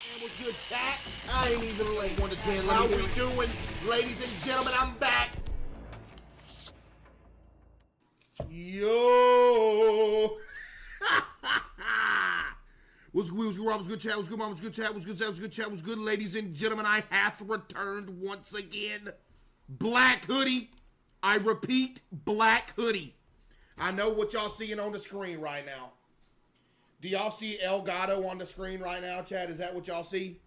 Man, what's good, chat? I ain't even late. 1 to 10. How we doing, ladies and gentlemen? I'm back. Yo. What's good, Rob? What's good, chat? What's good, mom? What's good, chat? What's good, chat? What's good, chat? What's good, ladies and gentlemen? I hath returned once again. Black hoodie. I repeat, black hoodie. I know what y'all seeing on the screen right now. Do y'all see El Gato on the screen right now, chat? Is that what y'all see?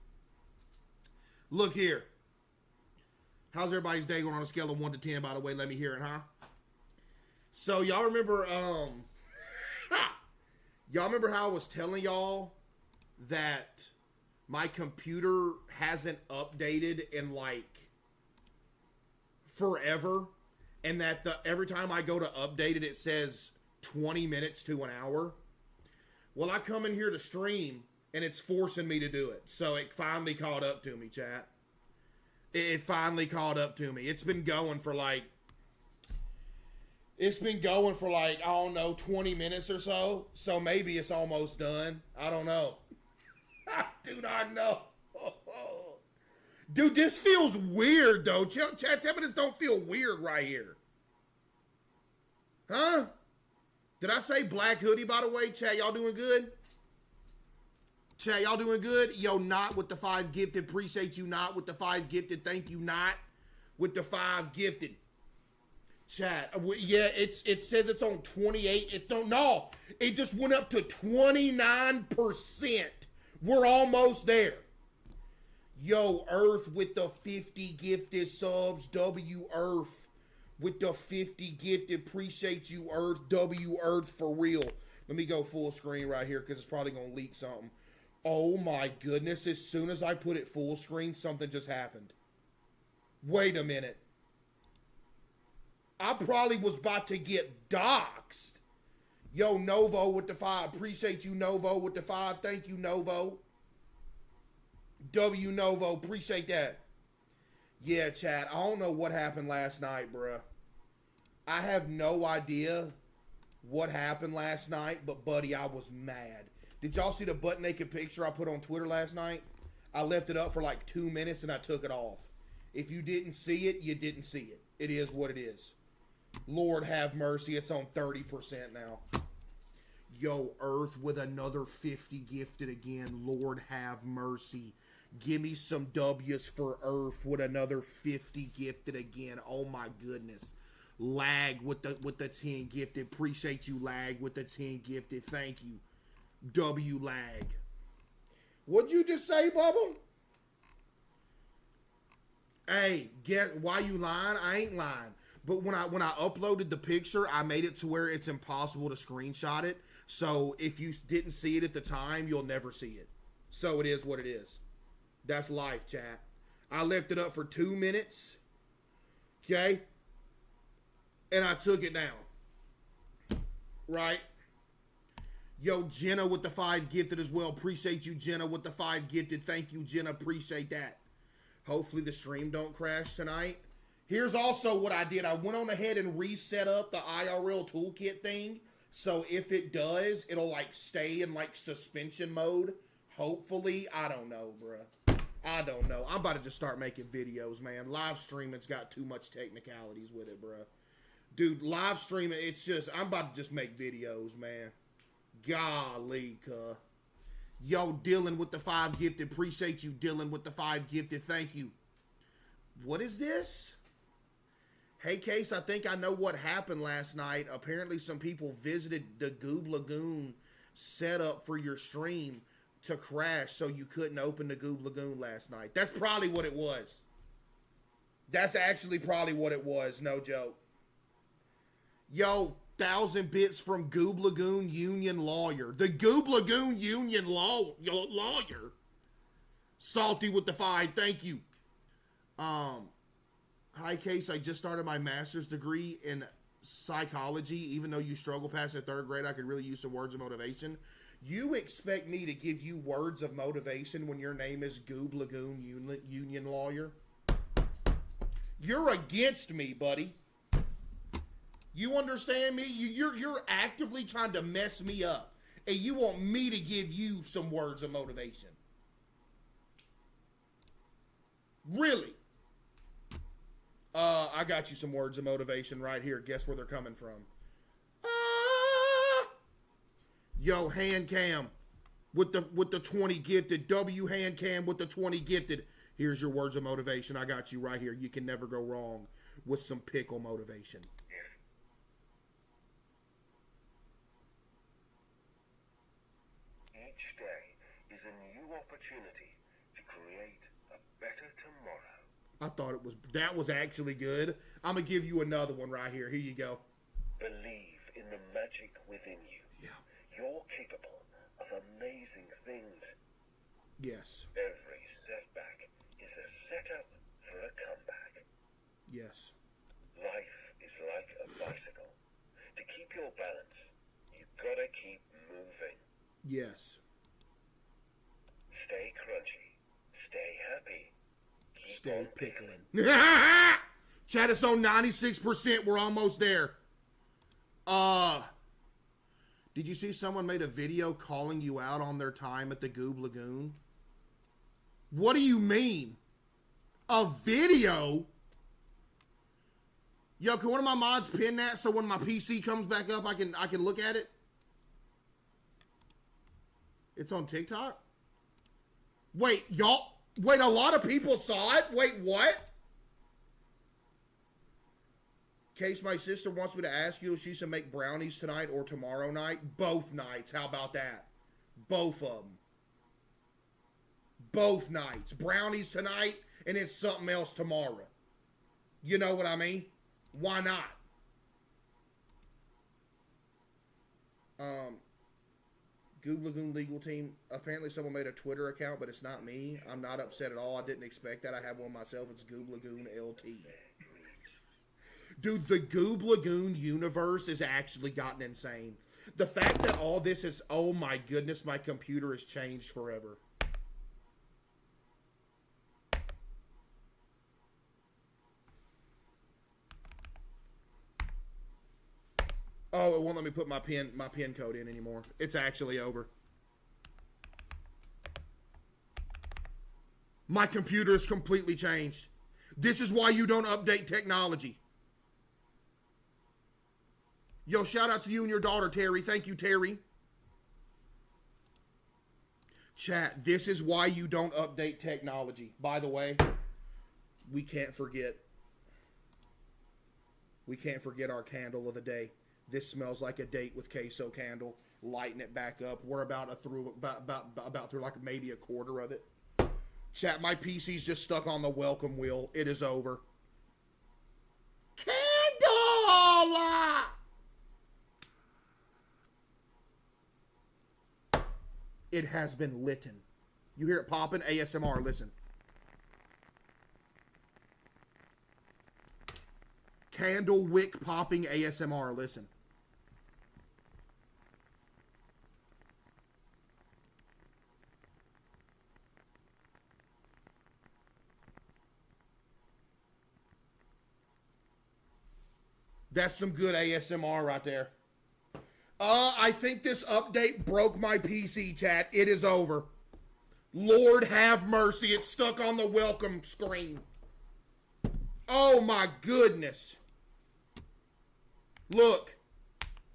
Look here. How's everybody's day going on a scale of 1 to 10, by the way? Let me hear it, huh? So y'all remember, y'all remember how I was telling y'all that my computer hasn't updated in like forever, and that every time I go to update it, it says 20 minutes to an hour? Well, I come in here to stream, and it's forcing me to do it. So it finally caught up to me, chat. It finally caught up to me. It's been going for like, I don't know, 20 minutes or so. So maybe it's almost done. I don't know. I do not know. Dude, this feels weird, though. Chat, tell me this don't feel weird right here. Huh? Did I say black hoodie, by the way? Chat, y'all doing good? Chat, y'all doing good? Yo, not with the 5 gifted. Appreciate you, not with the 5 gifted. Thank you, not with the 5 gifted. Chat, yeah, it says it's on 28. It don't, no, it just went up to 29%. We're almost there. Yo, Earth with the 50 gifted subs. W Earth with the 50 gifted. Appreciate you, Earth. W Earth for real. Let me go full screen right here because it's probably going to leak something. Oh my goodness. As soon as I put it full screen, something just happened. Wait a minute. I probably was about to get doxxed. Yo, Novo with the 5. Appreciate you, Novo with the 5. Thank you, Novo. W Novo. Appreciate that. Yeah, chat. I don't know what happened last night, bruh. I have no idea what happened last night, but buddy, I was mad. Did y'all see the butt naked picture I put on Twitter last night? I left it up for like 2 minutes and I took it off. If you didn't see it, you didn't see it. It is what it is. Lord have mercy, it's on 30% now. Yo, Earth with another 50 gifted again. Lord have mercy. Give me some W's for Earth with another 50 gifted again. Oh my goodness. Lag with the 10 gifted. Appreciate you, Lag with the 10 gifted. Thank you. W Lag. What'd you just say, Bubba? Hey, why you lying? I ain't lying. But when I uploaded the picture, I made it to where it's impossible to screenshot it. So if you didn't see it at the time, you'll never see it. So it is what it is. That's life, chat. I left it up for 2 minutes. Okay? And I took it down. Right? Yo, Jenna with the 5 gifted as well. Appreciate you, Jenna, with the 5 gifted. Thank you, Jenna. Appreciate that. Hopefully the stream don't crash tonight. Here's also what I did. I went on ahead and reset up the IRL toolkit thing. So if it does, it'll like stay in like suspension mode. Hopefully. I don't know, bruh. I don't know. I'm about to just start making videos, man. Live streaming's got too much technicalities with it, bruh. Dude, live streaming, it's just, I'm about to just make videos, man. Golly, cuh. Yo, Dylan with the 5 gifted. Appreciate you, Dylan with the 5 gifted. Thank you. What is this? Hey, Case, I think I know what happened last night. Apparently, some people visited the Goob Lagoon setup for your stream to crash, so you couldn't open the Goob Lagoon last night. That's probably what it was. That's actually probably what it was. No joke. Yo, 1,000 bits from Goob Lagoon Union Lawyer. The Goob Lagoon Union Lawyer. Salty with the 5. Thank you. Hi, Case. I just started my master's degree in psychology. Even though you struggle past the 3rd grade, I could really use some words of motivation. You expect me to give you words of motivation when your name is Goob Lagoon Union Lawyer? You're against me, buddy. You understand me? You're actively trying to mess me up. And you want me to give you some words of motivation. Really? I got you some words of motivation right here. Guess where they're coming from? Yo, hand cam with the 20 gifted. W hand cam with the 20 gifted. Here's your words of motivation. I got you right here. You can never go wrong with some pickle motivation. Each day is a new opportunity to create a better tomorrow. I thought that was actually good. I'm gonna give you another one right here. Here you go. Believe in the magic within you. Yeah. You're capable of amazing things. Yes. Every setback is a setup for a comeback. Yes. Life is like a bicycle. To keep your balance, you've gotta keep moving. Yes. Stay crunchy. Stay happy. Stay pickling. Chat, it's on 96%. We're almost there. Did you see someone made a video calling you out on their time at the Goob Lagoon? What do you mean? A video? Yo, can one of my mods pin that so when my PC comes back up, I can look at it? It's on TikTok? Wait, y'all... Wait, a lot of people saw it? Wait, what? Case, my sister wants me to ask you if she should make brownies tonight or tomorrow night. Both nights. How about that? Both of them. Both nights. Brownies tonight, and it's something else tomorrow. You know what I mean? Why not? Goob Lagoon legal team. Apparently someone made a Twitter account, but it's not me. I'm not upset at all. I didn't expect that. I have one myself. It's Goob Lagoon LT. Dude, the Goob Lagoon universe has actually gotten insane. The fact that all this is, oh my goodness, my computer has changed forever. Oh, it won't let me put my pin code in anymore. It's actually over. My computer is completely changed. This is why you don't update technology. Yo, shout out to you and your daughter, Terry. Thank you, Terry. Chat, this is why you don't update technology. By the way, we can't forget. We can't forget our candle of the day. This smells like a date with CaseOh candle. Lighten it back up. We're about through like maybe a quarter of it. Chat, my PC's just stuck on the welcome wheel. It is over. Candle! It has been litten. You hear it popping? ASMR, listen. Candle wick popping ASMR, listen. That's some good ASMR right there. I think this update broke my PC, chat. It is over. Lord have mercy. It's stuck on the welcome screen. Oh my goodness. Look.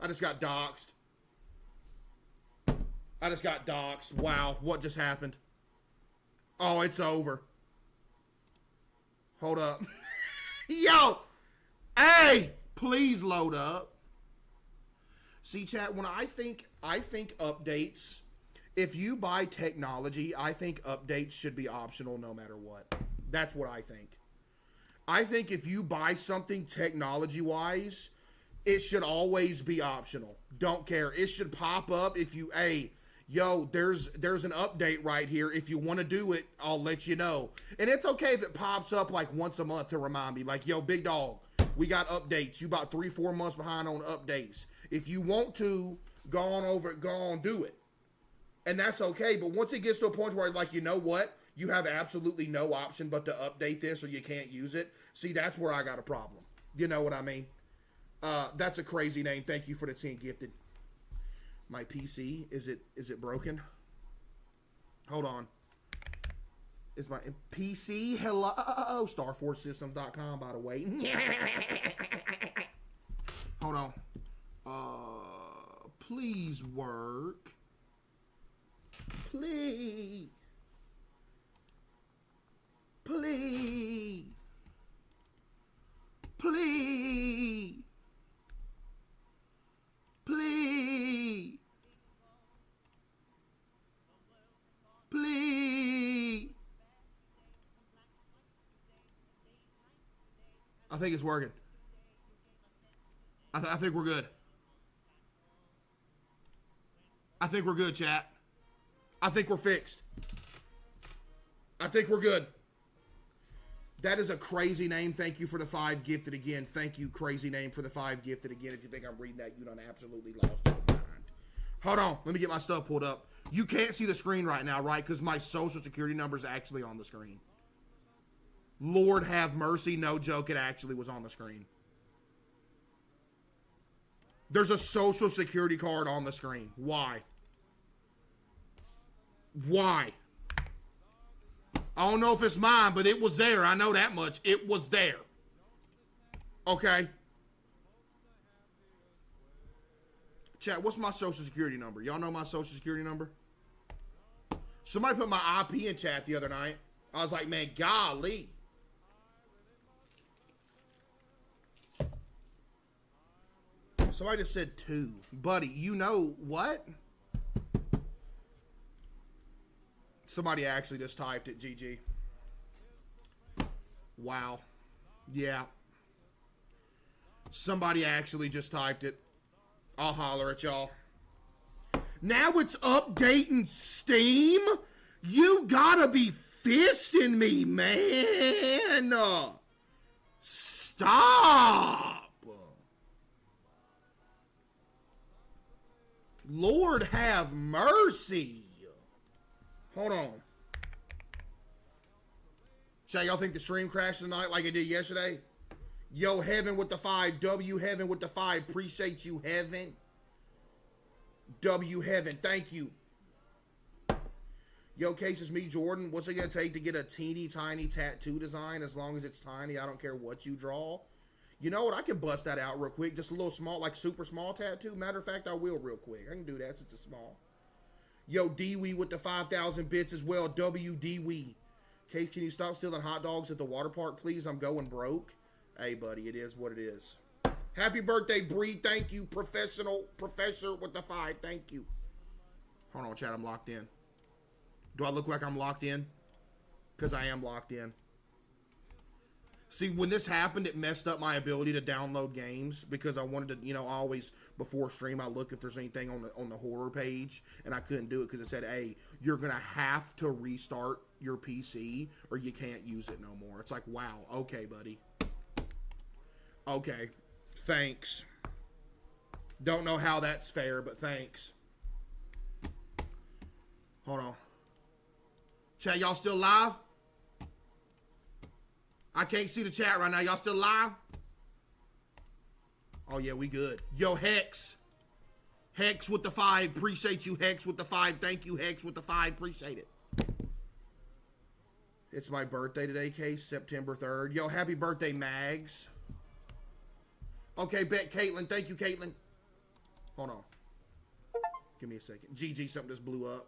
I just got doxxed. Wow, what just happened? Oh, it's over. Hold up. Yo! Hey! Please load up. See, chat, when I think updates, if you buy technology, I think updates should be optional no matter what. That's what I think. I think if you buy something technology-wise, it should always be optional. Don't care. It should pop up if you, hey, yo, there's an update right here. If you want to do it, I'll let you know. And it's okay if it pops up like once a month to remind me. Like, yo, big dog, we got updates. You about 3-4 months behind on updates. If you want to, go on, do it. And that's okay. But once it gets to a point where, like, you know what? You have absolutely no option but to update this or you can't use it. See, that's where I got a problem. You know what I mean? That's a crazy name. Thank you for the 10 gifted. My PC, is it broken? Hold on. Is my PC? Hello, StarForceSystems.com, by the way. Hold on. Please work. Please. Please. Please. Please. Please. I think it's working. I think we're good. I think we're good, chat. I think we're fixed. I think we're good. That is a crazy name. Thank you for the 5 gifted again. Thank you, crazy name, for the 5 gifted again. If you think I'm reading that, you done absolutely lost your mind. Hold on. Let me get my stuff pulled up. You can't see the screen right now, right? Because my social security number is actually on the screen. Lord have mercy. No joke. It actually was on the screen. There's a social security card on the screen. Why? Why? I don't know if it's mine, but it was there. I know that much. It was there. Okay. Chat, what's my social security number? Y'all know my social security number? Somebody put my IP in chat the other night. I was like, man, golly. Somebody just said 2. Buddy, you know what? Somebody actually just typed it, GG. Wow. Yeah. Somebody actually just typed it. I'll holler at y'all. Now it's updating Steam? You gotta be fisting me, man. Stop. Lord have mercy. Hold on. Chat, y'all think the stream crashed tonight like it did yesterday? Yo, Heaven with the 5. W Heaven with the 5. Appreciate you, Heaven. W Heaven, thank you. Yo, Case, it's me, Jordan. What's it gonna take to get a teeny tiny tattoo design? As long as it's tiny, I don't care what you draw. You know what? I can bust that out real quick. Just a little small, like super small tattoo. Matter of fact, I will real quick. I can do that since it's small. Yo, D-Wee with the 5,000 bits as well. W-D-Wee. Case, can you stop stealing hot dogs at the water park, please? I'm going broke. Hey, buddy, it is what it is. Happy birthday, Bree. Thank you. Professor with the 5. Thank you. Hold on, chat. I'm locked in. Do I look like I'm locked in? Because I am locked in. See, when this happened, it messed up my ability to download games because I wanted to, you know, always before stream, I look if there's anything on the horror page, and I couldn't do it because it said, hey, you're going to have to restart your PC or you can't use it no more. It's like, wow, okay, buddy. Okay, thanks. Don't know how that's fair, but thanks. Hold on. Chat, y'all still live? I can't see the chat right now. Y'all still live? Oh, yeah, we good. Yo, Hex. Hex with the 5. Appreciate you, Hex with the 5. Thank you, Hex with the 5. Appreciate it. It's my birthday today, Case. September 3rd. Yo, happy birthday, Mags. Okay, bet, Caitlin. Thank you, Caitlin. Hold on. Give me a second. GG, something just blew up.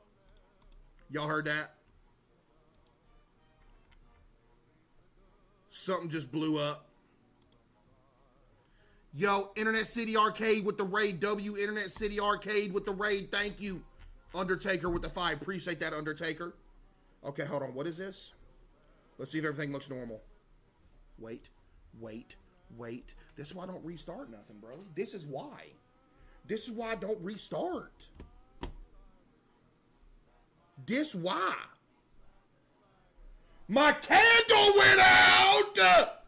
Y'all heard that? Something just blew up. Yo, Internet City Arcade with the raid. W Internet City Arcade with the raid. Thank you. Undertaker with the 5. Appreciate that, Undertaker. Okay, hold on. What is this? Let's see if everything looks normal. Wait. This is why I don't restart nothing, bro. This is why. This is why I don't restart. This why. My candle went out!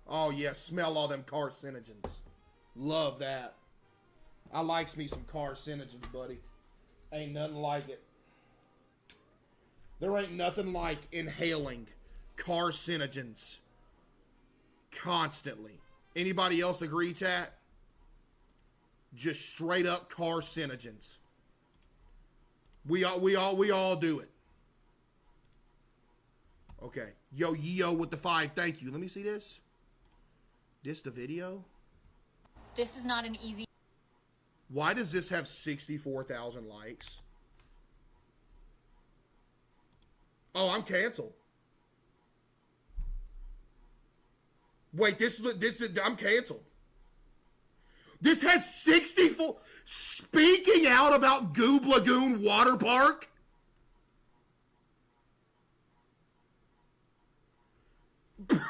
Oh, yeah, smell all them carcinogens. Love that. I likes me some carcinogens, buddy. Ain't nothing like it. There ain't nothing like inhaling carcinogens constantly. Anybody else agree, chat? Just straight up carcinogens. We all do it. Okay. Yo with the 5. Thank you. Let me see this. This the video? This is not an easy... Why does this have 64,000 likes? Oh, I'm canceled. Wait, I'm canceled. This has 64... Speaking out about Goob Lagoon Water Park?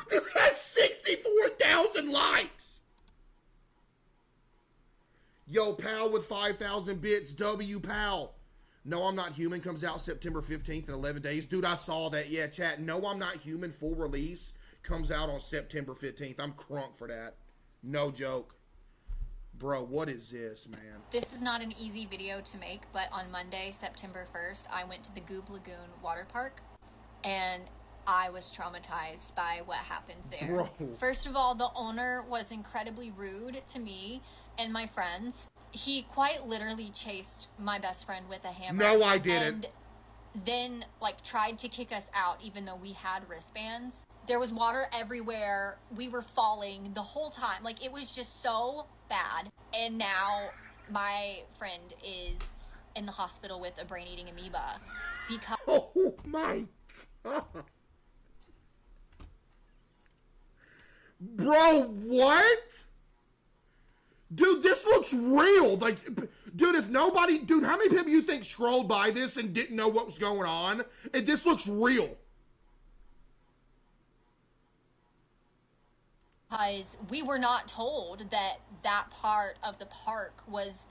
This has 64,000 likes. Yo, pal with 5,000 bits. W, pal. No, I'm Not Human comes out September 15th in 11 days. Dude, I saw that. Yeah, chat. No, I'm Not Human full release comes out on September 15th. I'm crunk for that. No joke. Bro, what is this, man? This is not an easy video to make, but on Monday, September 1st, I went to the Goob Lagoon Water Park, and I was traumatized by what happened there. Bro. First of all, the owner was incredibly rude to me and my friends. He quite literally chased my best friend with a hammer. No, I didn't. And then, like, tried to kick us out even though we had wristbands. There was water everywhere. We were falling the whole time. Like, it was just so bad. And now my friend is in the hospital with a brain-eating amoeba because... Oh, my God. Bro, what? Dude, this looks real. Like, dude, if nobody... Dude, how many people you think scrolled by this and didn't know what was going on? And this looks real. Because we were not told that that part of the park was,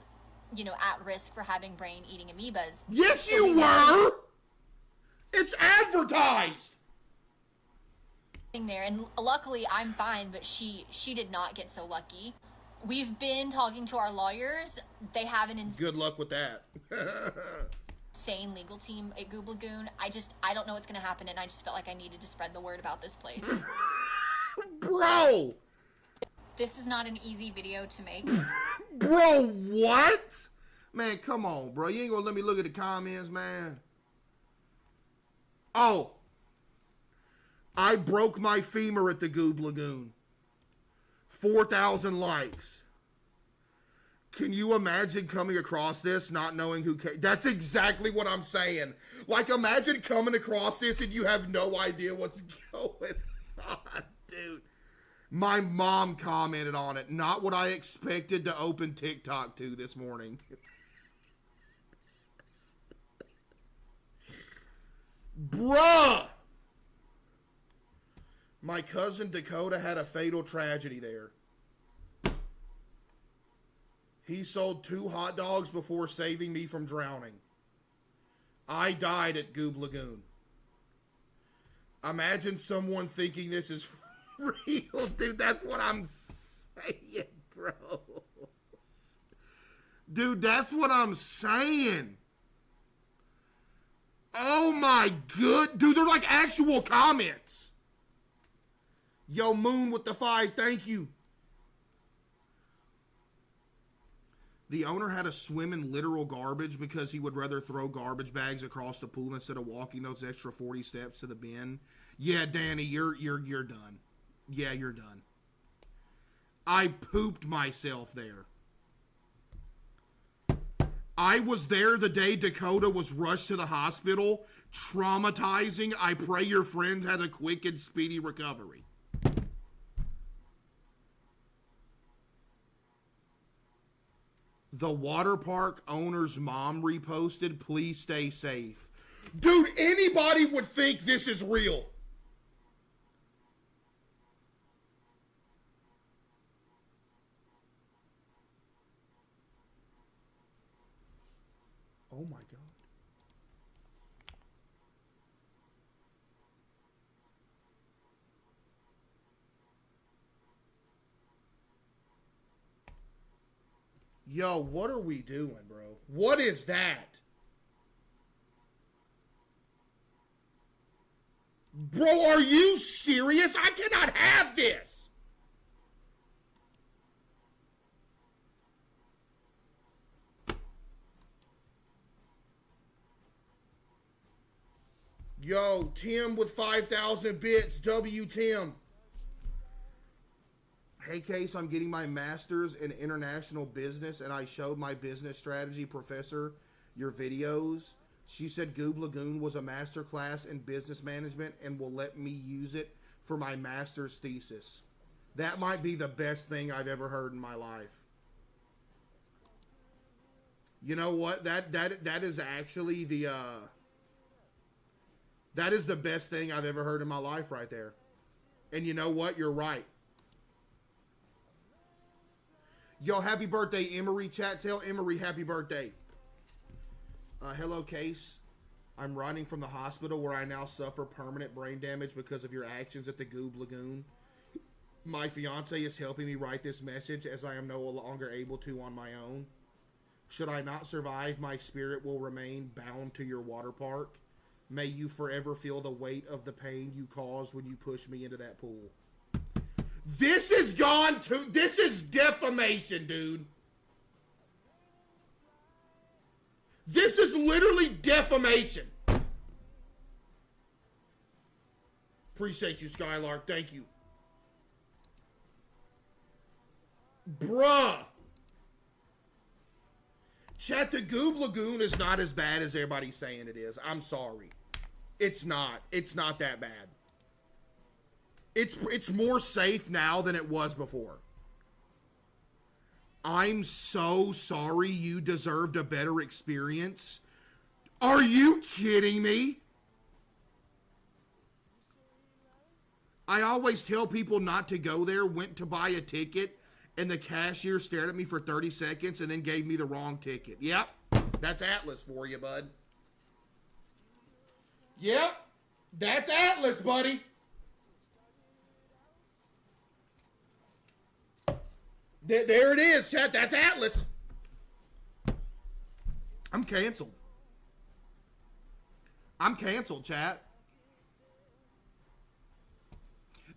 you know, at risk for having brain-eating amoebas. Yes, So you we were! It's advertised! There, and luckily I'm fine, but she did not get so lucky. We've been talking to our lawyers. They have an Good luck with that. insane legal team at Goob Lagoon. I don't know what's going to happen, and I just felt like I needed to spread the word about this place. Bro! This is not an easy video to make. Bro, what? Man, come on, bro. You ain't gonna let me look at the comments, man. Oh. I broke my femur at the Goob Lagoon. 4,000 likes. Can you imagine coming across this not knowing who came? That's exactly what I'm saying. Like, imagine coming across this and you have no idea what's going on, dude. My mom commented on it. Not what I expected to open TikTok to this morning. Bruh! My cousin Dakota had a fatal tragedy there. He sold 2 hot dogs before saving me from drowning. I died at Goob Lagoon. Imagine someone thinking this is real, dude. That's what I'm saying, bro. Dude, that's what I'm saying. Oh my good, dude, they're like actual comments. Yo, Moon with the 5, thank you. The owner had to swim in literal garbage because he would rather throw garbage bags across the pool instead of walking those extra 40 steps to the bin. Yeah, Danny, you're done. Yeah, you're done. I pooped myself there. I was there the day Dakota was rushed to the hospital. Traumatizing. I pray your friend had a quick and speedy recovery. The water park owner's mom reposted, please stay safe. Dude, anybody would think this is real. Oh my God. Yo, what are we doing, bro? What is that? Bro, are you serious? I cannot have this. Yo, Tim with 5,000 bits. W Tim. Hey, Case, I'm getting my master's in international business, and I showed my business strategy professor your videos. She said Goob Lagoon was a master class in business management and will let me use it for my master's thesis. That might be the best thing I've ever heard in my life. You know what? That is actually the that is the best thing I've ever heard in my life right there. And you know what? You're right. Yo, happy birthday, Emery. Chat, tell Emery happy birthday. Hello, Case. I'm running from the hospital where I now suffer permanent brain damage because of your actions at the Goob Lagoon. My fiance is helping me write this message as I am no longer able to on my own. Should I not survive, my spirit will remain bound to your water park. May you forever feel the weight of the pain you caused when you pushed me into that pool. This is this is defamation, dude. This is literally defamation. Appreciate you, Skylark. Thank you. Bruh. Chat, the Goob Lagoon is not as bad as everybody's saying it is. I'm sorry. It's not. It's not that bad. It's more safe now than it was before. I'm so sorry you deserved a better experience. Are you kidding me? I always tell people not to go there, went to buy a ticket, and the cashier stared at me for 30 seconds and then gave me the wrong ticket. Yep, that's Atlas for you, bud. Yep, that's Atlas, buddy. There it is, chat. That's Atlas. I'm canceled. I'm canceled, chat.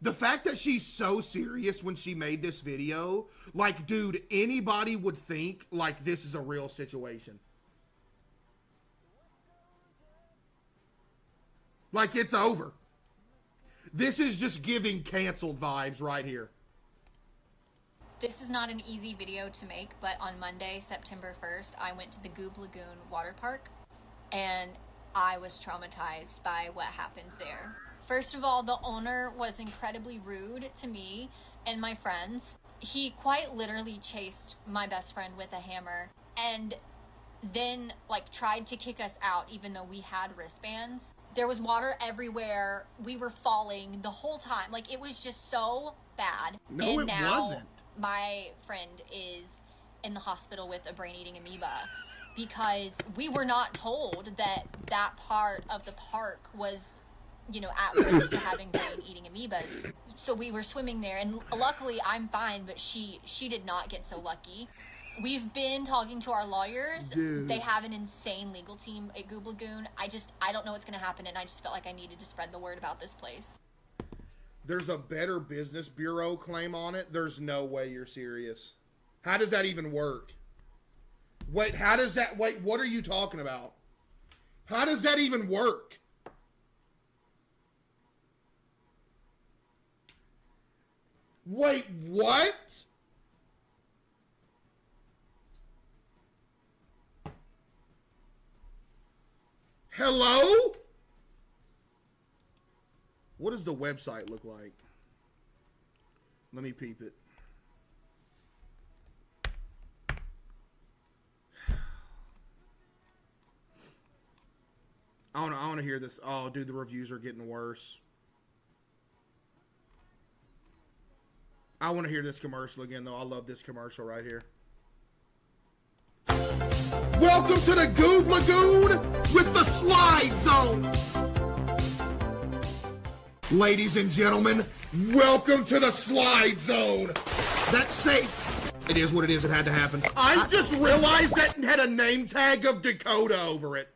The fact that she's so serious when she made this video, like, dude, anybody would think, like, this is a real situation. Like, it's over. This is just giving canceled vibes right here. This is not an easy video to make, but on Monday, September 1st, I went to the Goob Lagoon water park, and I was traumatized by what happened there. First of all, the owner was incredibly rude to me and my friends. He quite literally chased my best friend with a hammer and then, like, tried to kick us out even though we had wristbands. There was water everywhere. We were falling the whole time. Like, it was just so bad. No, and it now, wasn't. My friend is in the hospital with a brain-eating amoeba because we were not told that that part of the park was, you know, at risk for having brain-eating amoebas. So we were swimming there, and luckily I'm fine, but she did not get so lucky. We've been talking to our lawyers. Dude. They have an insane legal team at Goob Lagoon. I don't know what's going to happen, and I just felt like I needed to spread the word about this place. There's a Better Business Bureau claim on it. There's no way you're serious. How does that even work? Wait, what are you talking about? How does that even work? Wait, what? Hello? What does the website look like? Let me peep it. I want to hear this. Oh, dude, the reviews are getting worse. I want to hear this commercial again, though. I love this commercial right here. Welcome to the Goob Lagoon with the Slide Zone. Ladies and gentlemen, welcome to the Slide Zone. That's safe. It is what it is. It had to happen. I just realized that it had a name tag of Dakota over it.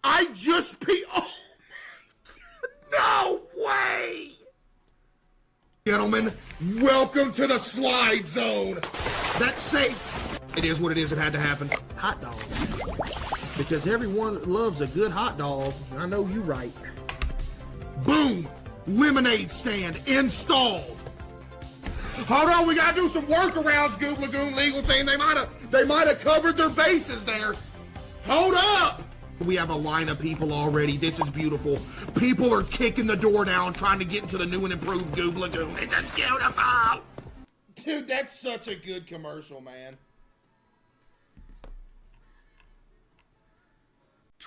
I just oh my God. No way. Gentlemen, welcome to the Slide Zone. That's safe. It is what it is. It had to happen. Hot dog. Because everyone loves a good hot dog. I know you right. Boom! Lemonade stand installed. Hold on, we gotta do some workarounds, Goob Lagoon legal team. They might have covered their bases there. Hold up! We have a line of people already. This is beautiful. People are kicking the door down, trying to get into the new and improved Goob Lagoon. It's just beautiful! Dude, that's such a good commercial, man.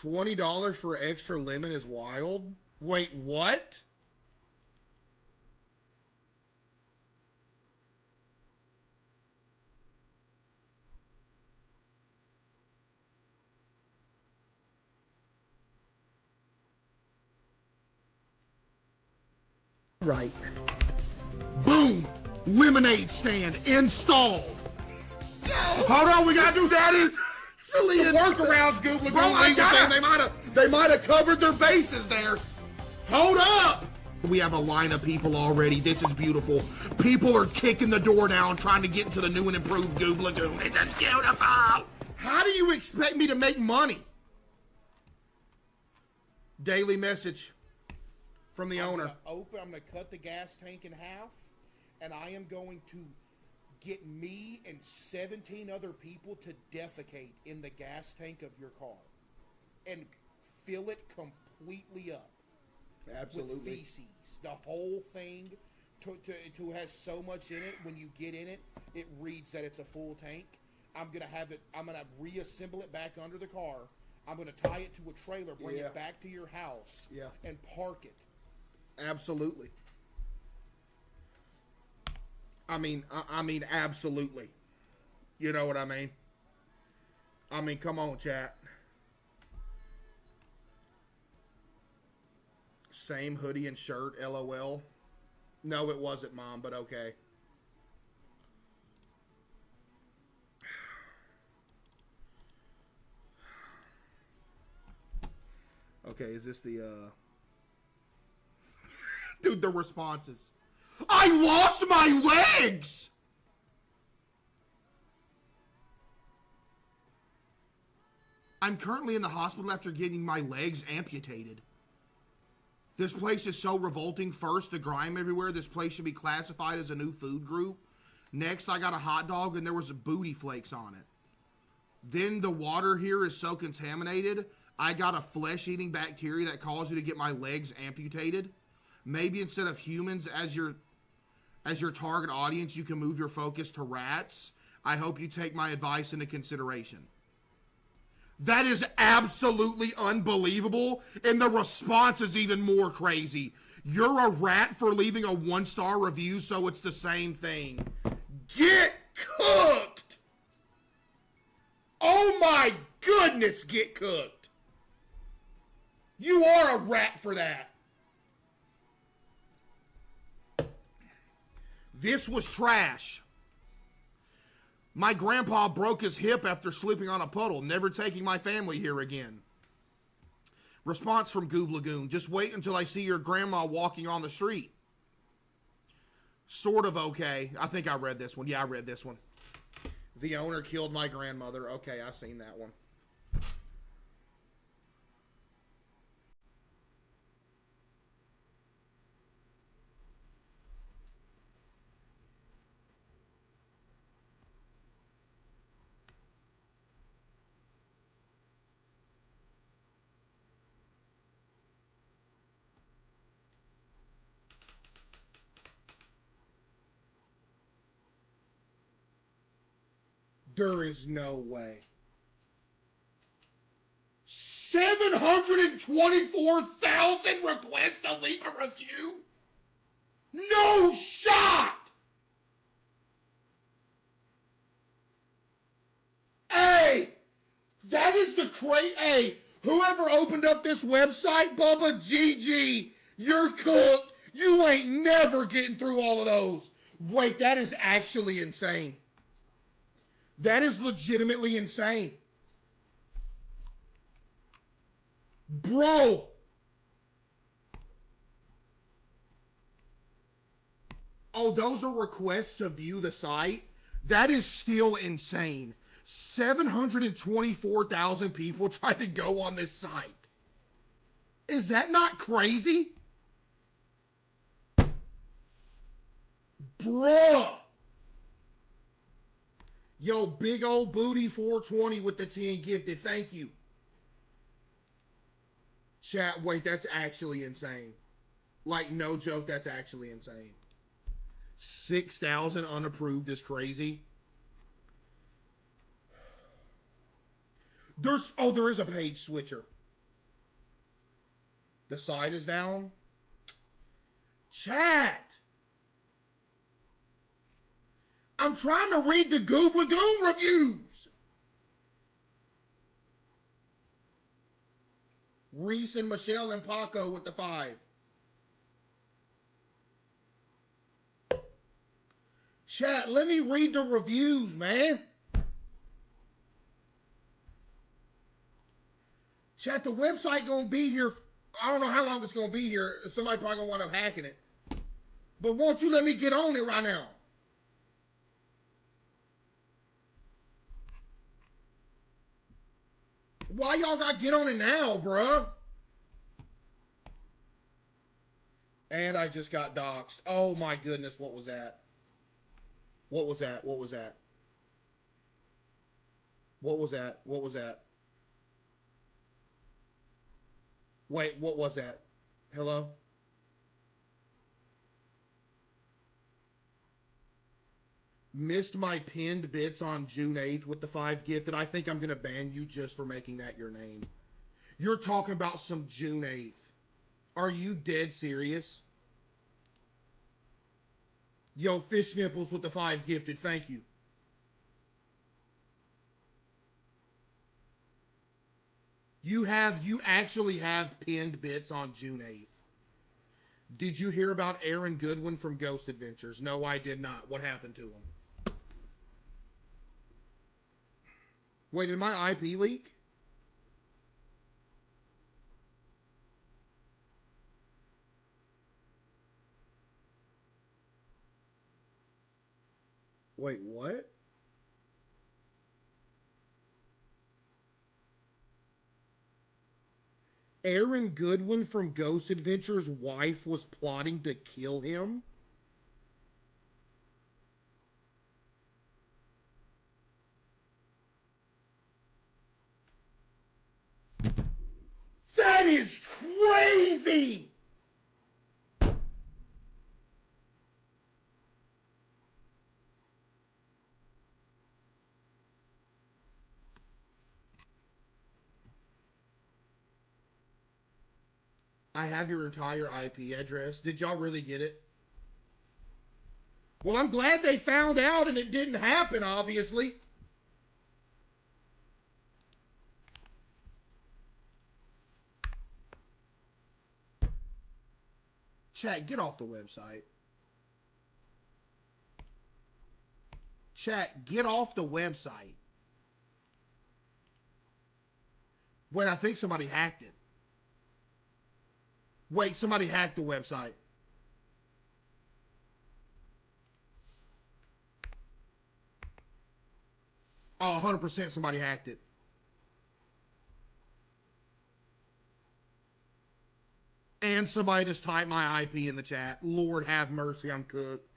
$20 for extra lemon is wild. Wait, what? Right. Boom! Lemonade stand installed. Hold on, we gotta do that is silly workarounds, Goob Lagoon. Bro, they might have covered their bases there. Hold up! We have a line of people already. This is beautiful. People are kicking the door down, trying to get into the new and improved Goob Lagoon. It's just beautiful. How do you expect me to make money? Daily message from the owner. I'm gonna cut the gas tank in half, and I am going to get me and 17 other people to defecate in the gas tank of your car and fill it completely up. Absolutely. With feces. The whole thing to has so much in it. When you get in it, it reads that it's a full tank. I'm gonna reassemble it back under the car. I'm gonna tie it to a trailer, bring it back to your house, and park it. Absolutely. I mean, absolutely. You know what I mean? I mean, come on, chat. Same hoodie and shirt, LOL. No, it wasn't, Mom, but okay. Okay, is this the, Dude, the responses. I lost my legs! I'm currently in the hospital after getting my legs amputated. This place is so revolting. First, the grime everywhere. This place should be classified as a new food group. Next, I got a hot dog and there was booty flakes on it. Then the water here is so contaminated. I got a flesh-eating bacteria that caused me to get my legs amputated. Maybe instead of humans as your target audience, you can move your focus to rats. I hope you take my advice into consideration. That is absolutely unbelievable, and the response is even more crazy. You're a rat for leaving a 1-star review, so it's the same thing. Get cooked! Oh my goodness, get cooked! You are a rat for that. This was trash. My grandpa broke his hip after slipping on a puddle. Never taking my family here again. Response from Goob Lagoon. Just wait until I see your grandma walking on the street. Sort of okay. I think I read this one. Yeah, I read this one. The owner killed my grandmother. Okay, I seen that one. There is no way. 724,000 requests to leave a review? No shot! Hey! That is the Hey, whoever opened up this website, Bubba GG, you're cooked. You ain't never getting through all of those. Wait, that is actually insane. That is legitimately insane. Bro. Oh, those are requests to view the site? That is still insane. 724,000 people tried to go on this site. Is that not crazy? Bruh. Yo, big old booty 420 with the 10 gifted. Thank you. Chat, wait, that's actually insane. Like, no joke, that's actually insane. 6,000 unapproved is crazy. There is a page switcher. The site is down. Chat. I'm trying to read the Goob Lagoon reviews. Reese and Michelle and Paco with the 5. Chat, let me read the reviews, man. Chat, the website gonna be here. I don't know how long it's gonna be here. Somebody probably gonna wind up hacking it. But won't you let me get on it right now? Why y'all gotta get on it now, bruh? And I just got doxxed. Oh my goodness, what was that? What was that? What was that? What was that? What was that? Wait, what was that? Hello? Missed my pinned bits on June 8th with the 5 gifted. I think I'm gonna ban you just for making that your name. You're talking about some June 8th. Are you dead serious? Yo, fish nipples with the 5 gifted. Thank you. You actually have pinned bits on June 8th. Did you hear about Aaron Goodwin from Ghost Adventures? No, I did not. What happened to him? Wait, did my IP leak? Wait, what? Aaron Goodwin from Ghost Adventures' wife was plotting to kill him? That is crazy! I have your entire IP address. Did y'all really get it? Well, I'm glad they found out and it didn't happen, obviously. Chat, get off the website. Chat, get off the website. Wait, I think somebody hacked it. Wait, somebody hacked the website. Oh, 100% somebody hacked it. And somebody just typed my IP in the chat. Lord have mercy, I'm cooked.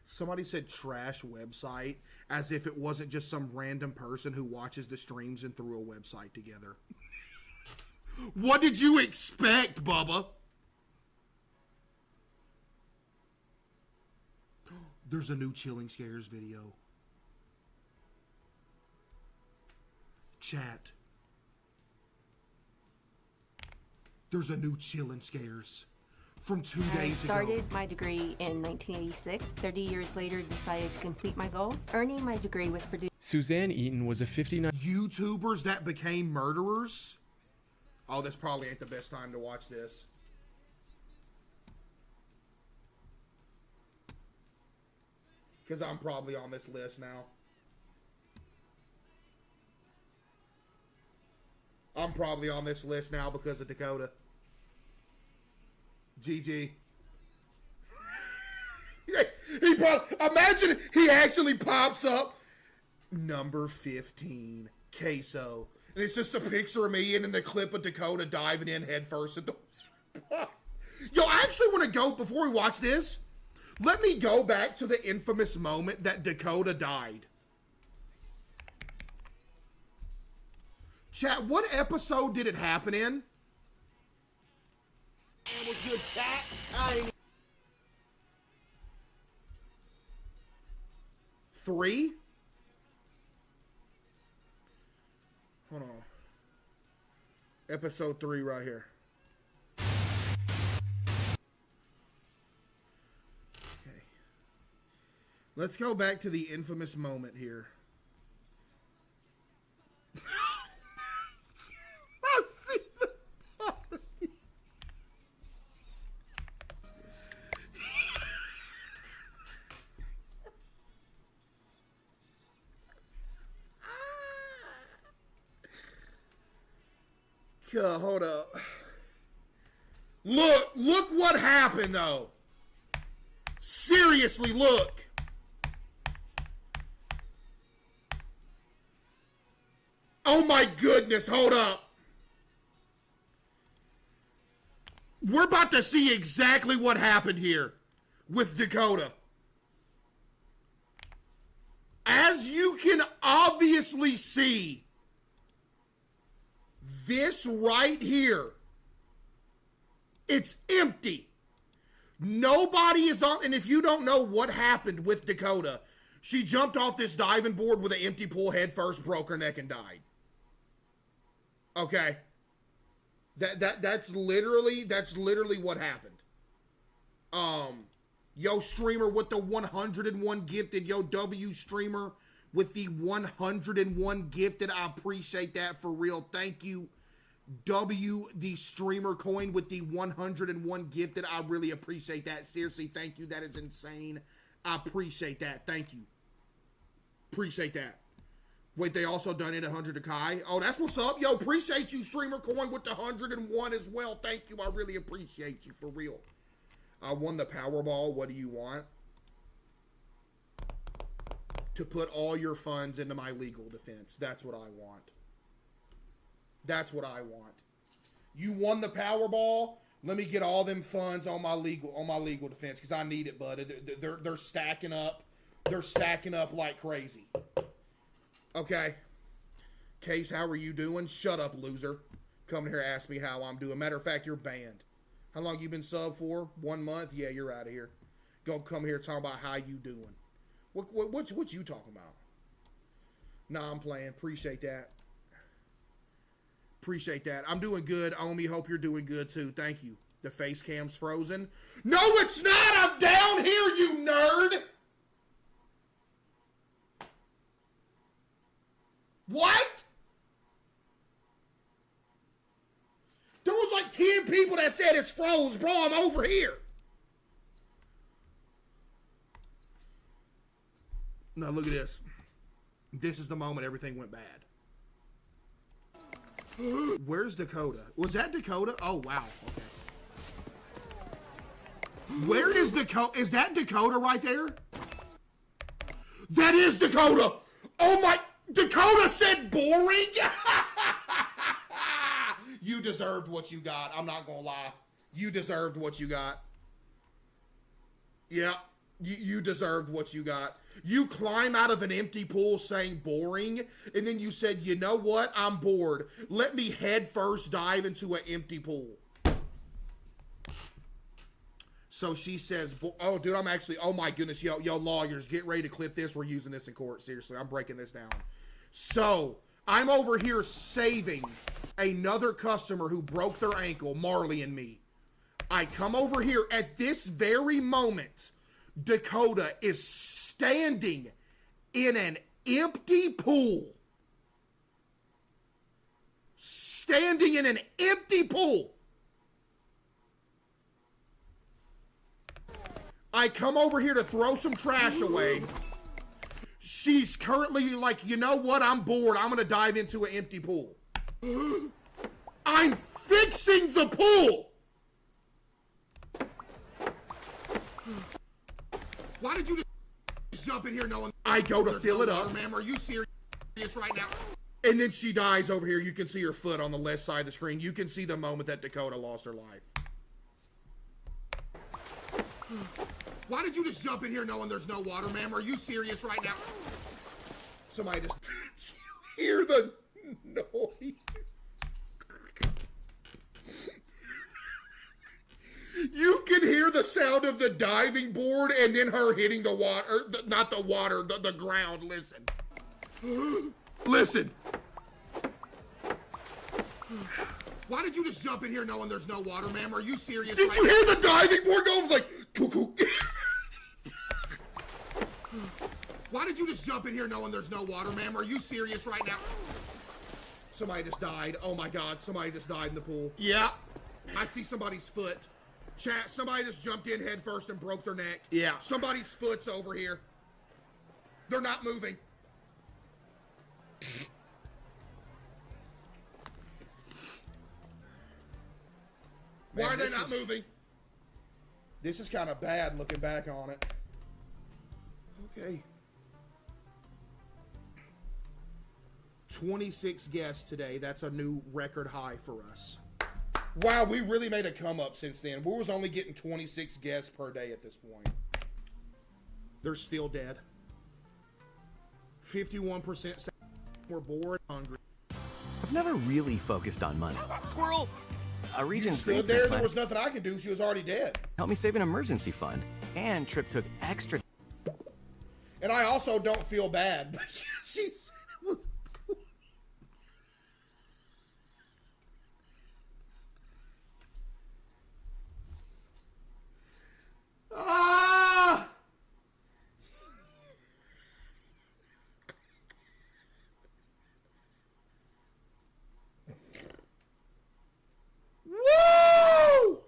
Somebody said trash website as if it wasn't just some random person who watches the streams and threw a website together. What did you expect, Bubba? There's a new Chilling Scares video. Chat. There's a new Chilling Scares from 2 days ago. I started my degree in 1986. 30 years later, decided to complete my goals, earning my degree with producing. Suzanne Eaton was a 59 YouTubers that became murderers. Oh, this probably ain't the best time to watch this. Because I'm probably on this list now. I'm probably on this list now because of Dakota. GG. Imagine he actually pops up. Number 15, CaseOh. And it's just a picture of me and in the clip of Dakota diving in head first at the... Yo, I actually want to go, before we watch this, let me go back to the infamous moment that Dakota died. Chat, what episode did it happen in? It was good, chat. 3? Hold on. Episode 3 right here. Okay. Let's go back to the infamous moment here. I see the hold up. Look what happened though. Seriously, look. Oh my goodness, hold up. We're about to see exactly what happened here with Dakota. As you can obviously see, this right here, it's empty. Nobody is on, and if you don't know what happened with Dakota, she jumped off this diving board with an empty pool head first, broke her neck, and died. Okay. That's literally what happened. Yo, streamer with the 101 gifted. Yo, W streamer with the 101 gifted. I appreciate that for real. Thank you. W, the streamer coin with the 101 gifted. I really appreciate that. Seriously, thank you. That is insane. I appreciate that. Thank you. Appreciate that. Wait, they also donated 100 to Kai. Oh, that's what's up. Yo, appreciate you, streamer coin with the 101 as well. Thank you. I really appreciate you for real. I won the Powerball. What do you want? To put all your funds into my legal defense. That's what I want. That's what I want. You won the Powerball. Let me get all them funds on my legal defense because I need it, bud. They're stacking up. They're stacking up like crazy. Okay. Case, how are you doing? Shut up, loser. Come here, ask me how I'm doing. Matter of fact, you're banned. How long you been subbed for? 1 month? Yeah, you're out of here. Go come here talking about how you doing. What you talking about? Nah, I'm playing. Appreciate that. Appreciate that. I'm doing good. Omi, hope you're doing good too. Thank you. The face cam's frozen. No, it's not! I'm down here, you nerd! What? There was like 10 people that said it's froze, bro. I'm over here. Now look at this. This is the moment everything went bad. Where's Dakota? Was that Dakota? Oh, wow. Okay. Where is Dakota? Is that Dakota right there? That is Dakota. Oh my... Dakota said boring? You deserved what you got. I'm not gonna lie. You deserved what you got. Yeah, you deserved what you got. You climb out of an empty pool saying boring, and then you said, you know what? I'm bored. Let me head first dive into an empty pool. So she says, oh, dude, I'm actually, oh my goodness, yo, lawyers, get ready to clip this. We're using this in court. Seriously, I'm breaking this down. So, I'm over here saving another customer who broke their ankle, Marley and me. I come over here at this very moment. Dakota is standing in an empty pool. Standing in an empty pool. I come over here to throw some trash away. She's currently like, you know what? I'm bored. I'm going to dive into an empty pool. I'm fixing the pool. jumping here knowing I go to fill it up. Ma'am, are you serious right now? And then she dies over here. You can see her foot on the left side of the screen. You can see the moment that Dakota lost her life. Why did you just jump in here knowing there's no water, ma'am? Are you serious right now? Somebody just... Did you hear the noise? You can hear the sound of the diving board and then her hitting the water. Not the water, the ground. Listen. Listen. Why did you just jump in here knowing there's no water, ma'am? Are you serious? Did you hear the diving board go? It was like... Why did you just jump in here knowing there's no water, ma'am? Are you serious right now? Somebody just died. Oh my God, somebody just died in the pool. Yeah. I see somebody's foot. Chat, somebody just jumped in head first and broke their neck. Yeah. Somebody's foot's over here. They're not moving. Why are they not moving? This is kind of bad looking back on it. Okay. 26 guests today. That's a new record high for us. Wow, we really made a come up since then. We was only getting 26 guests per day at this point. They're still dead. 51% we're bored, hungry. I've never really focused on money. Squirrel! A region's stood there was nothing I could do. She was already dead. Helped me save an emergency fund. And Trip took extra. And I also don't feel bad. But she's... Ah! Woo!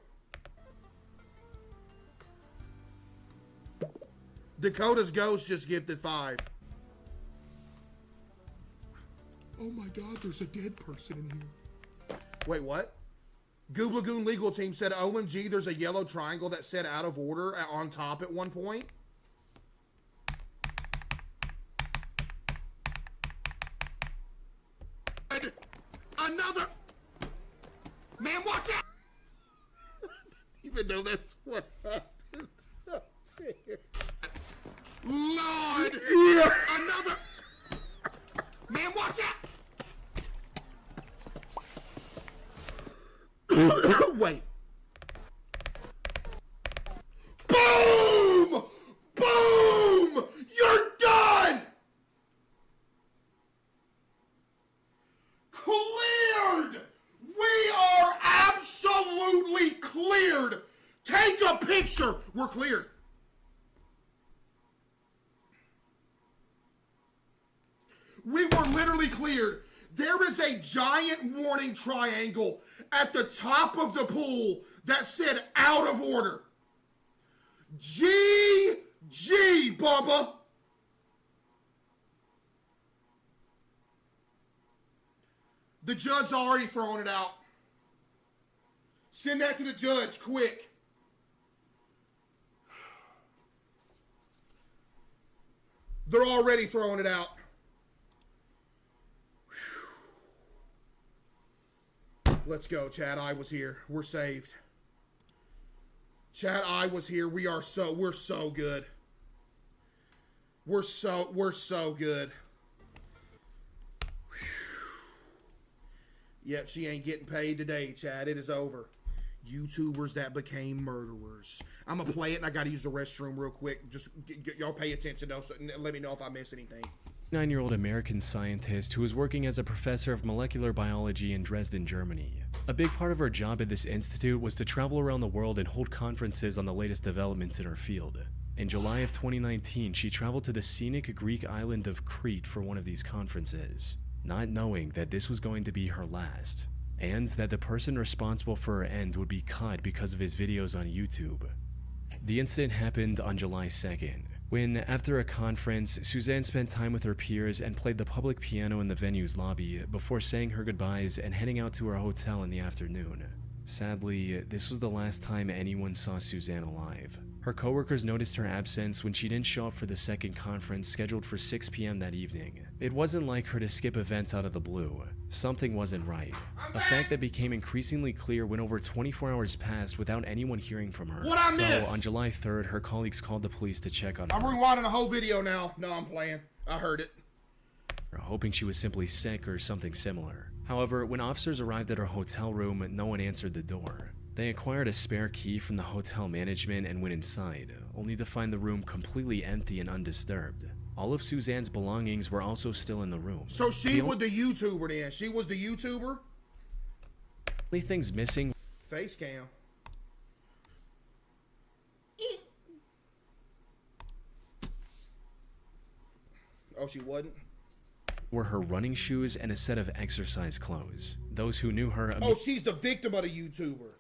Dakota's ghost just gifted 5. Oh my God, there's a dead person in here. Wait, what? Goob Lagoon legal team said, OMG, there's a yellow triangle that said out of order on top at one point. Another! Man, watch out! Even though that's what happened. Lord! Yeah. Another! Man, watch out! Wait. Boom! Boom! You're done! Cleared! We are absolutely cleared! Take a picture! We're cleared. We were literally cleared. There is a giant warning triangle at the top of the pool that said out of order. GG, Bubba. The judge's already throwing it out. Send that to the judge, quick. They're already throwing it out. Let's go, Chad. I was here. We're saved. Chad, I was here. We're so good. We're so good. Yep, she ain't getting paid today, Chad. It is over. YouTubers that became murderers. I'm gonna play it and I gotta use the restroom real quick. Just y'all pay attention though, so let me know if I miss anything. 9-year-old American scientist who was working as a professor of molecular biology in Dresden, Germany. A big part of her job at this institute was to travel around the world and hold conferences on the latest developments in her field. In July of 2019, she traveled to the scenic Greek island of Crete for one of these conferences, not knowing that this was going to be her last, and that the person responsible for her end would be caught because of his videos on YouTube. The incident happened on July 2nd. When, after a conference, Suzanne spent time with her peers and played the public piano in the venue's lobby before saying her goodbyes and heading out to her hotel in the afternoon. Sadly, this was the last time anyone saw Suzanne alive. Her coworkers noticed her absence when she didn't show up for the second conference scheduled for 6 p.m. that evening. It wasn't like her to skip events out of the blue. Something wasn't right. A fact that became increasingly clear when over 24 hours passed without anyone hearing from her. What I miss? So on July 3rd, her colleagues called the police to check on her. I'm rewinding the whole video now. No, I'm playing. I heard it. Hoping she was simply sick or something similar. However, when officers arrived at her hotel room, no one answered the door. They acquired a spare key from the hotel management and went inside, only to find the room completely empty and undisturbed. All of Suzanne's belongings were also still in the room. So she was the YouTuber then? She was the YouTuber? Only things missing... Face cam. Oh, she wasn't? Were her running shoes and a set of exercise clothes. Those who knew her... Oh, she's the victim of the YouTuber.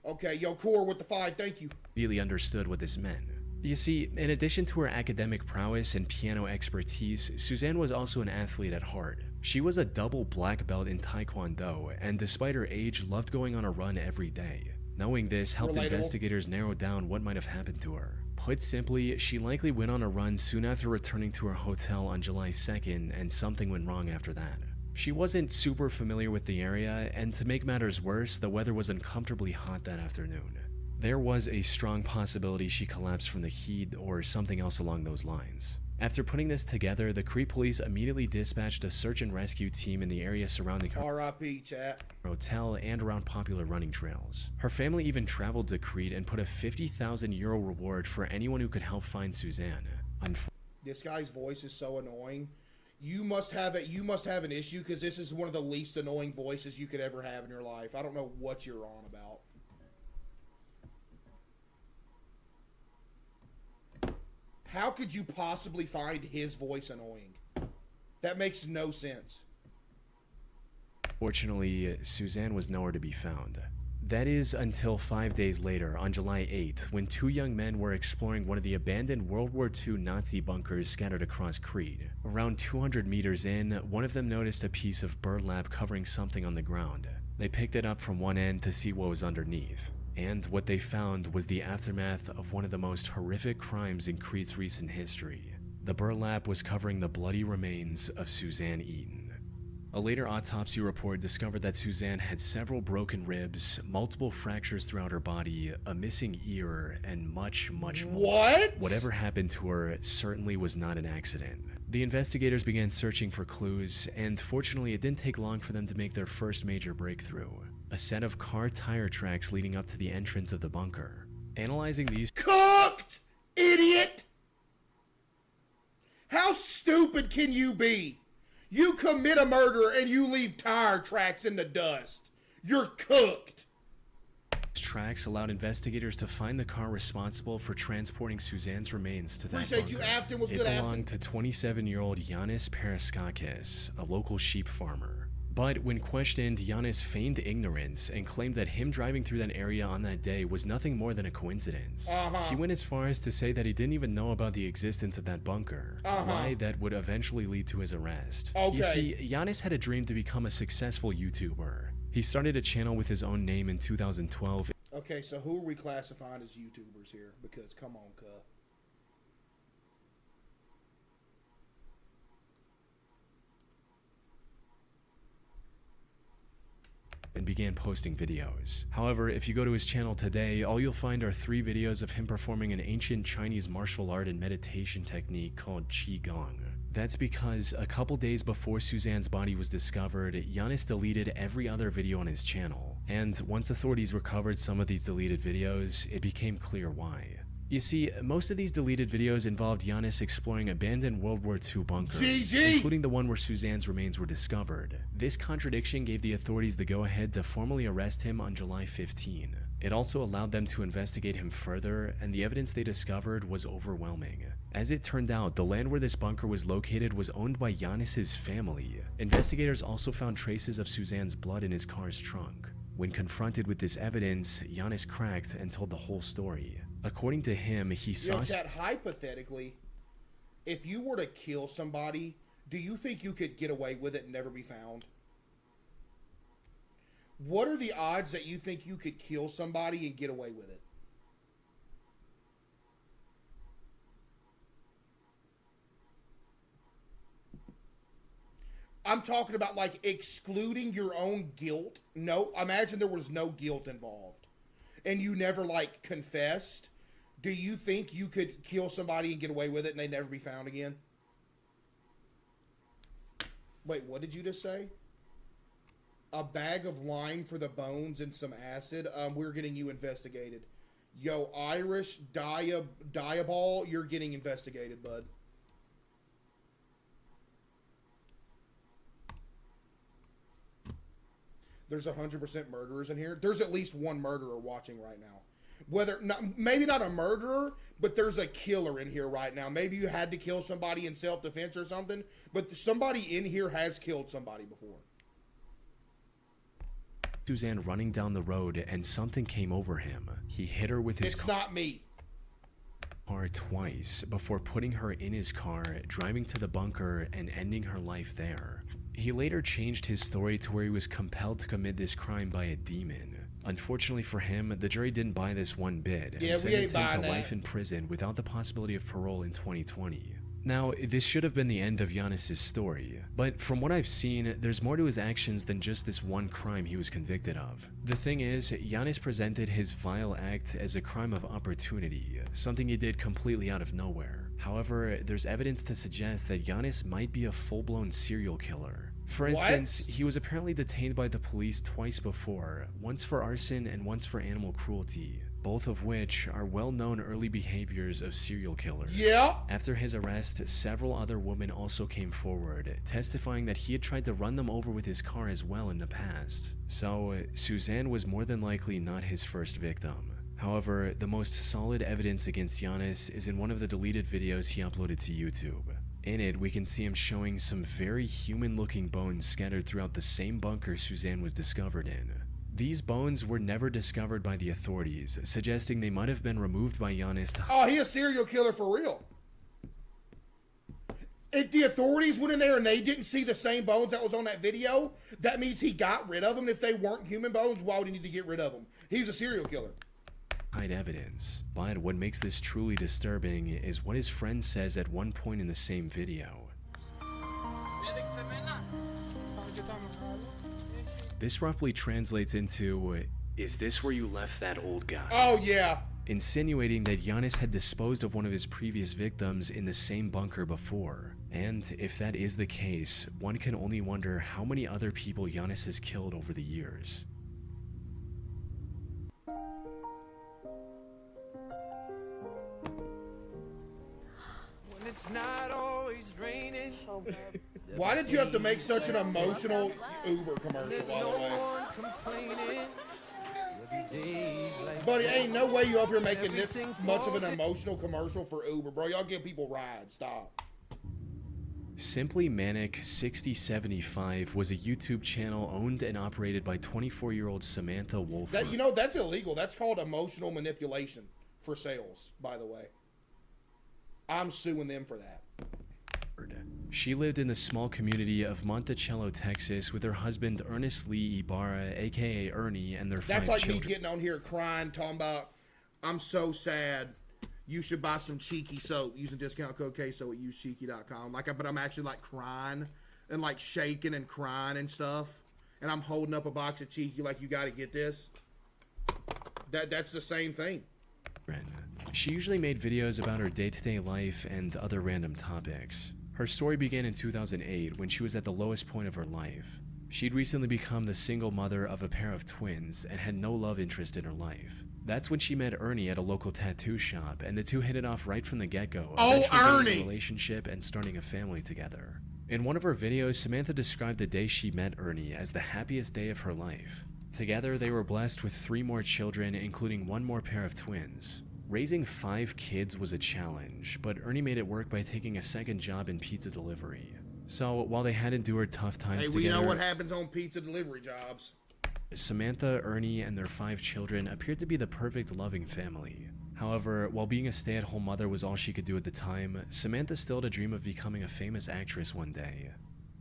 Okay, yo, Core with the 5, thank you. Immediately understood what this meant. You see, in addition to her academic prowess and piano expertise, Suzanne was also an athlete at heart. She was a double black belt in Taekwondo, and despite her age, loved going on a run every day. Knowing this helped investigators narrow down what might have happened to her. Put simply, she likely went on a run soon after returning to her hotel on July 2nd, and something went wrong after that. She wasn't super familiar with the area, and to make matters worse, the weather was uncomfortably hot that afternoon. There was a strong possibility she collapsed from the heat or something else along those lines. After putting this together, the Crete police immediately dispatched a search and rescue team in the area surrounding her R.I.P. chat. hotel and around popular running trails. Her family even traveled to Crete and put a 50,000 euro reward for anyone who could help find Suzanne. This guy's voice is so annoying. You must have an issue because this is one of the least annoying voices you could ever have in your life. I don't know what you're on about. How could you possibly find his voice annoying? That makes no sense. Fortunately, Suzanne was nowhere to be found. That is until 5 days later, on July 8th, when 2 young men were exploring one of the abandoned World War II Nazi bunkers scattered across Crete. Around 200 meters in, one of them noticed a piece of burlap covering something on the ground. They picked it up from one end to see what was underneath. And what they found was the aftermath of one of the most horrific crimes in Crete's recent history. The burlap was covering the bloody remains of Suzanne Eaton. A later autopsy report discovered that Suzanne had several broken ribs, multiple fractures throughout her body, a missing ear, and much more. What? Whatever happened to her certainly was not an accident. The investigators began searching for clues, and fortunately it didn't take long for them to make their first major breakthrough. A set of car tire tracks leading up to the entrance of the bunker. Analyzing these... Cooked! Idiot! How stupid can you be? You commit a murder and you leave tire tracks in the dust. You're cooked. Tracks allowed investigators to find the car responsible for transporting Suzanne's remains to that Appreciate bunker. you, Afton. Was It good, belonged to 27-year-old Yanis Paraskakis, a local sheep farmer. But when questioned, Yanis feigned ignorance and claimed that him driving through that area on that day was nothing more than a coincidence. He went as far as to say that he didn't even know about the existence of that bunker, why that would eventually lead to his arrest. You see, Yanis had a dream to become a successful YouTuber. He started a channel with his own name in 2012. Okay, so who are we classifying as YouTubers here? Because, come on, cuh. And began posting videos. However, if you go to his channel today, all you'll find are 3 videos of him performing an ancient Chinese martial art and meditation technique called Qigong. That's because a couple days before Suzanne's body was discovered, Yanis deleted every other video on his channel. And once authorities recovered some of these deleted videos, it became clear why. You see, most of these deleted videos involved Yanis exploring abandoned World War II bunkers, including the one where Suzanne's remains were discovered. This contradiction gave the authorities the go-ahead to formally arrest him on July 15. It also allowed them to investigate him further, and the evidence they discovered was overwhelming. As it turned out, the land where this bunker was located was owned by Yanis's family. Investigators also found traces of Suzanne's blood in his car's trunk. When confronted with this evidence, Yanis cracked and told the whole story. According to him, he saw... Chat, hypothetically, if you were to kill somebody, do you think you could get away with it and never be found? What are the odds that you think you could kill somebody and get away with it? I'm talking about like excluding your own guilt. No, imagine there was no guilt involved and you never like confessed. Do you think you could kill somebody and get away with it and they'd never be found again? Wait, what did you just say? A bag of lime for the bones and some acid. We're getting you investigated. Yo, Irish Diabol, you're getting investigated, bud. There's 100% murderers in here. There's at least one murderer watching right now. Maybe not a murderer, but there's a killer in here right now. Maybe you had to kill somebody in self-defense or something, but somebody in here has killed somebody before. Suzanne running down the road and something came over him. He hit her with his car. It's not me. Twice before putting her in his car, driving to the bunker and ending her life there. He later changed his story to where he was compelled to commit this crime by a demon. Unfortunately for him, the jury didn't buy this one bit and sentenced him to life in prison without the possibility of parole in 2020. Now, this should have been the end of Giannis's story, but from what I've seen, there's more to his actions than just this one crime he was convicted of. The thing is, Giannis presented his vile act as a crime of opportunity, something he did completely out of nowhere. However, there's evidence to suggest that Giannis might be a full-blown serial killer. For instance, he was apparently detained by the police twice before, once for arson and once for animal cruelty, both of which are well-known early behaviors of serial killers. Yeah. After his arrest, several other women also came forward, testifying that he had tried to run them over with his car as well in the past. So, Suzanne was more than likely not his first victim. However, the most solid evidence against Giannis is in one of the deleted videos he uploaded to YouTube. In it, we can see him showing some very human-looking bones scattered throughout the same bunker Suzanne was discovered in. These bones were never discovered by the authorities, suggesting they might have been removed by Giannis to— Oh, he's a serial killer for real. If the authorities went in there and they didn't see the same bones that was on that video, that means he got rid of them. If they weren't human bones, why would he need to get rid of them? He's a serial killer. Hide evidence. But what makes this truly disturbing is what his friend says at one point in the same video. This roughly translates into, "Is this where you left that old guy?" Oh yeah. Insinuating that Giannis had disposed of one of his previous victims in the same bunker before. And if that is the case, one can only wonder how many other people Giannis has killed over the years. It's not always raining. Why did you have to make such an emotional Uber commercial, by the way? Buddy, ain't no way you up here making this much of an emotional commercial for Uber, bro. Y'all give people rides. Stop. Simply Manic 6075 was a YouTube channel owned and operated by 24-year-old Samantha Wolford. You know, that's illegal. That's called emotional manipulation for sales, by the way. I'm suing them for that. She lived in the small community of Monticello, Texas, with her husband Ernest Lee Ibarra, aka Ernie, and their 5 children. That's like me getting on here crying, talking about, I'm so sad. You should buy some Cheeky soap using discount code CaseOh at usecheeky.com. But I'm actually like crying and like shaking and crying and stuff. And I'm holding up a box of Cheeky like, you got to get this. That's the same thing. She usually made videos about her day-to-day life and other random topics. Her story began in 2008 when she was at the lowest point of her life. She'd recently become the single mother of a pair of twins and had no love interest in her life. That's when she met Ernie at a local tattoo shop, and the two hit it off right from the get-go, eventually building a relationship and starting a family together. In one of her videos, Samantha described the day she met Ernie as the happiest day of her life. Together, they were blessed with 3 more children, including 1 more pair of twins. Raising 5 kids was a challenge, but Ernie made it work by taking a second job in pizza delivery. So, while they had endured tough times together— we know what happens on pizza delivery jobs. Samantha, Ernie, and their 5 children appeared to be the perfect loving family. However, while being a stay-at-home mother was all she could do at the time, Samantha still had a dream of becoming a famous actress one day.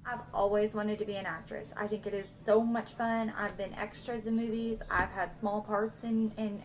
I've always wanted to be an actress. I think it is so much fun. I've been extras in movies. I've had small parts in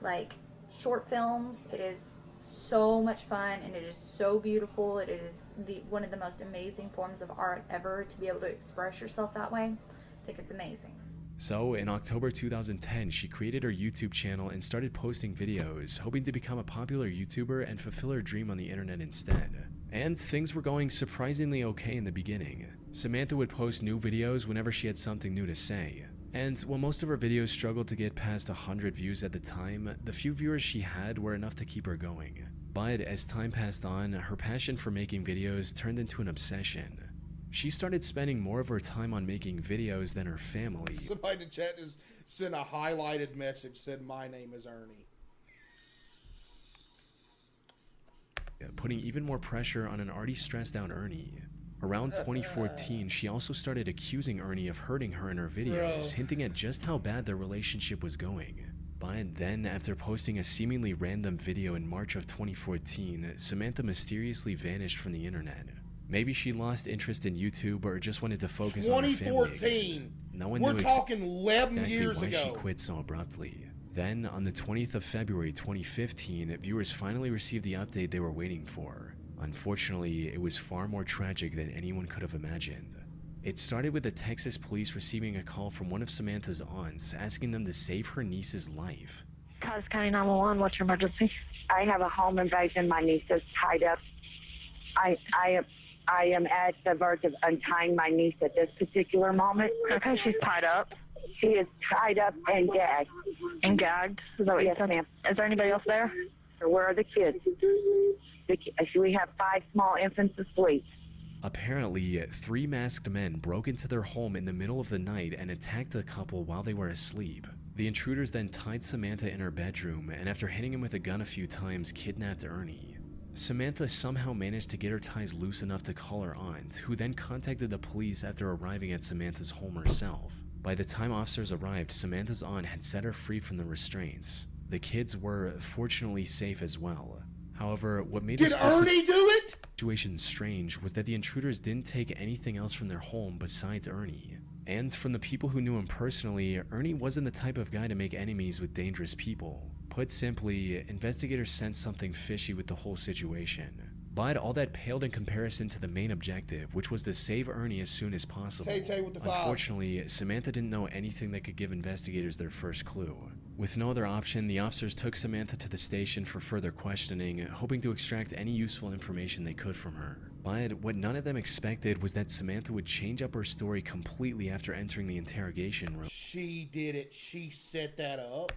like short films. It is so much fun, and it is so beautiful. It is one of the most amazing forms of art ever, to be able to express yourself that way. I think it's amazing. So, in October 2010, she created her YouTube channel and started posting videos, hoping to become a popular YouTuber and fulfill her dream on the internet instead. And things were going surprisingly okay in the beginning. Samantha would post new videos whenever she had something new to say. And while most of her videos struggled to get past 100 views at the time, the few viewers she had were enough to keep her going. But as time passed on, her passion for making videos turned into an obsession. She started spending more of her time on making videos than her family. Somebody in the chat just sent a highlighted message, said, "My name is Ernie." Putting even more pressure on an already stressed out Ernie. Around 2014, she also started accusing Ernie of hurting her in her videos, hinting at just how bad their relationship was going. But then, after posting a seemingly random video in March of 2014, Samantha mysteriously vanished from the internet. Maybe she lost interest in YouTube or just wanted to focus on her family. 2014. No one We're knew talking 11 exactly years why ago. she quit so abruptly. Then, on the 20th of February 2015, viewers finally received the update they were waiting for. Unfortunately, it was far more tragic than anyone could have imagined. It started with the Texas police receiving a call from one of Samantha's aunts asking them to save her niece's life. Cause County 911, what's your emergency? I have a home invasion. My niece is tied up. I am at the verge of untying my niece at this particular moment. Okay, she's tied up. She is tied up and gagged. And gagged? Is that what you said? Ma'am. Is there anybody else there? Where are the kids? We have 5 small infants asleep. Apparently, 3 masked men broke into their home in the middle of the night and attacked the couple while they were asleep. The intruders then tied Samantha in her bedroom and, after hitting him with a gun a few times, kidnapped Ernie. Samantha somehow managed to get her ties loose enough to call her aunt, who then contacted the police after arriving at Samantha's home herself. By the time officers arrived, Samantha's aunt had set her free from the restraints. The kids were fortunately safe as well. However, what made this Ernie do it? Situation strange was that the intruders didn't take anything else from their home besides Ernie. And from the people who knew him personally, Ernie wasn't the type of guy to make enemies with dangerous people. Put simply, investigators sensed something fishy with the whole situation. But all that paled in comparison to the main objective, which was to save Ernie as soon as possible. Tay with the five. Unfortunately, Samantha didn't know anything that could give investigators their first clue. With no other option, the officers took Samantha to the station for further questioning, hoping to extract any useful information they could from her. But what none of them expected was that Samantha would change up her story completely after entering the interrogation room. She did it. She set that up.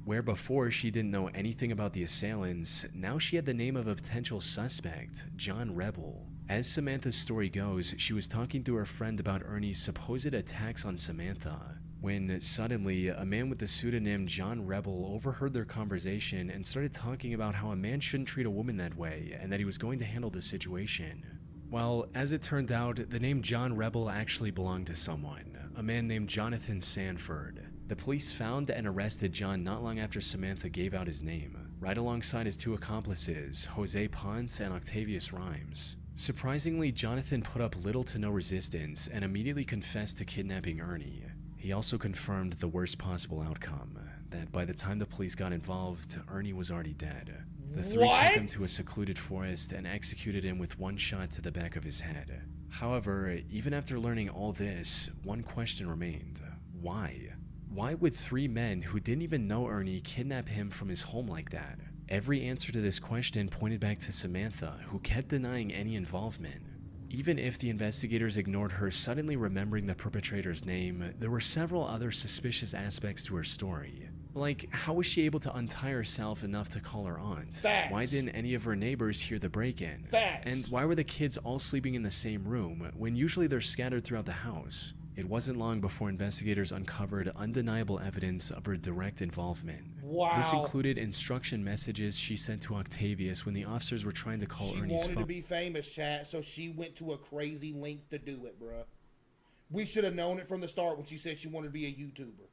Where before she didn't know anything about the assailants, now she had the name of a potential suspect, John Rebel. As Samantha's story goes, she was talking to her friend about Ernie's supposed attacks on Samantha, when suddenly a man with the pseudonym John Rebel overheard their conversation and started talking about how a man shouldn't treat a woman that way and that he was going to handle the situation. Well, as it turned out, the name John Rebel actually belonged to someone, a man named Jonathan Sanford. The police found and arrested John not long after Samantha gave out his name, right alongside his 2 accomplices, Jose Ponce and Octavius Rhymes. Surprisingly, Jonathan put up little to no resistance and immediately confessed to kidnapping Ernie. He also confirmed the worst possible outcome, that by the time the police got involved, Ernie was already dead. The 3 took him to a secluded forest and executed him with 1 shot to the back of his head. However, even after learning all this, one question remained. Why? Why would 3 men who didn't even know Ernie kidnap him from his home like that? Every answer to this question pointed back to Samantha, who kept denying any involvement. Even if the investigators ignored her suddenly remembering the perpetrator's name, there were several other suspicious aspects to her story. Like, how was she able to untie herself enough to call her aunt? Facts. Why didn't any of her neighbors hear the break-in? Facts. And why were the kids all sleeping in the same room, when usually they're scattered throughout the house? It wasn't long before investigators uncovered undeniable evidence of her direct involvement. Wow. This included instruction messages she sent to Octavius when the officers were trying to call She Ernie's wanted phone. to be famous, chat, so she went to a crazy length to do it, bruh. We should have known it from the start when she said she wanted to be a YouTuber.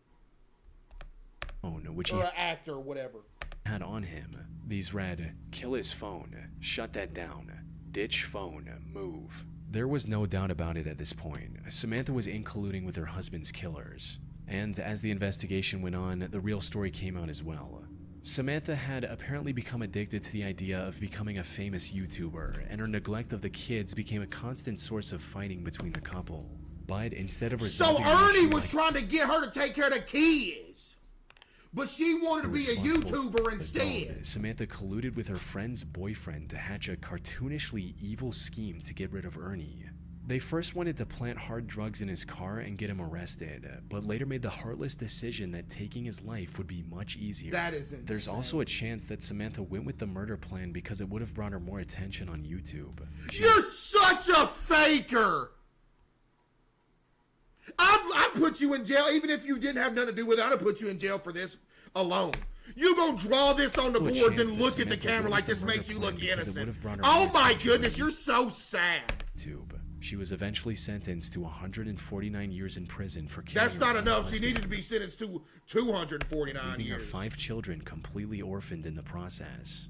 Which or an actor or whatever. Had on him. These read, "Kill his phone, shut that down, ditch phone, move." There was no doubt about it at this point. Samantha was in colluding with her husband's killers. And as the investigation went on, the real story came out as well. Samantha had apparently become addicted to the idea of becoming a famous YouTuber, and her neglect of the kids became a constant source of fighting between the couple. But instead of So resolving Ernie was trying to get her to take care of the kids, but she wanted to be a YouTuber instead. Samantha colluded with her friend's boyfriend to hatch a cartoonishly evil scheme to get rid of Ernie. They first wanted to plant hard drugs in his car and get him arrested, but later made the heartless decision that taking his life would be much easier. That is insane. There's also a chance that Samantha went with the murder plan because it would have brought her more attention on YouTube. You're such a faker! I'd put you in jail even if you didn't have nothing to do with it. I'd have put you in jail for this alone. You gonna draw this on the board, then look at the camera like this makes you look innocent. Oh my goodness, you're so sad. She was eventually sentenced to 149 years in prison for killing That's not enough. She needed to be sentenced to 249 leaving years. her 5 children completely orphaned in the process.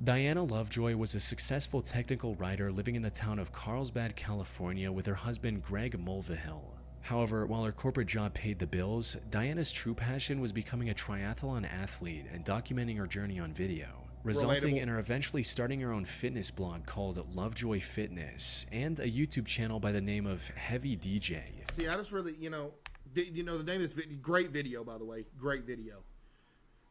Diana Lovejoy was a successful technical writer living in the town of Carlsbad, California with her husband Greg Mulvihill. However, while her corporate job paid the bills, Diana's true passion was becoming a triathlon athlete and documenting her journey on video, resulting in her eventually starting her own fitness blog called Lovejoy Fitness and a YouTube channel by the name of Heavy DJ. See, I just really, the name of this great video, by the way, great video.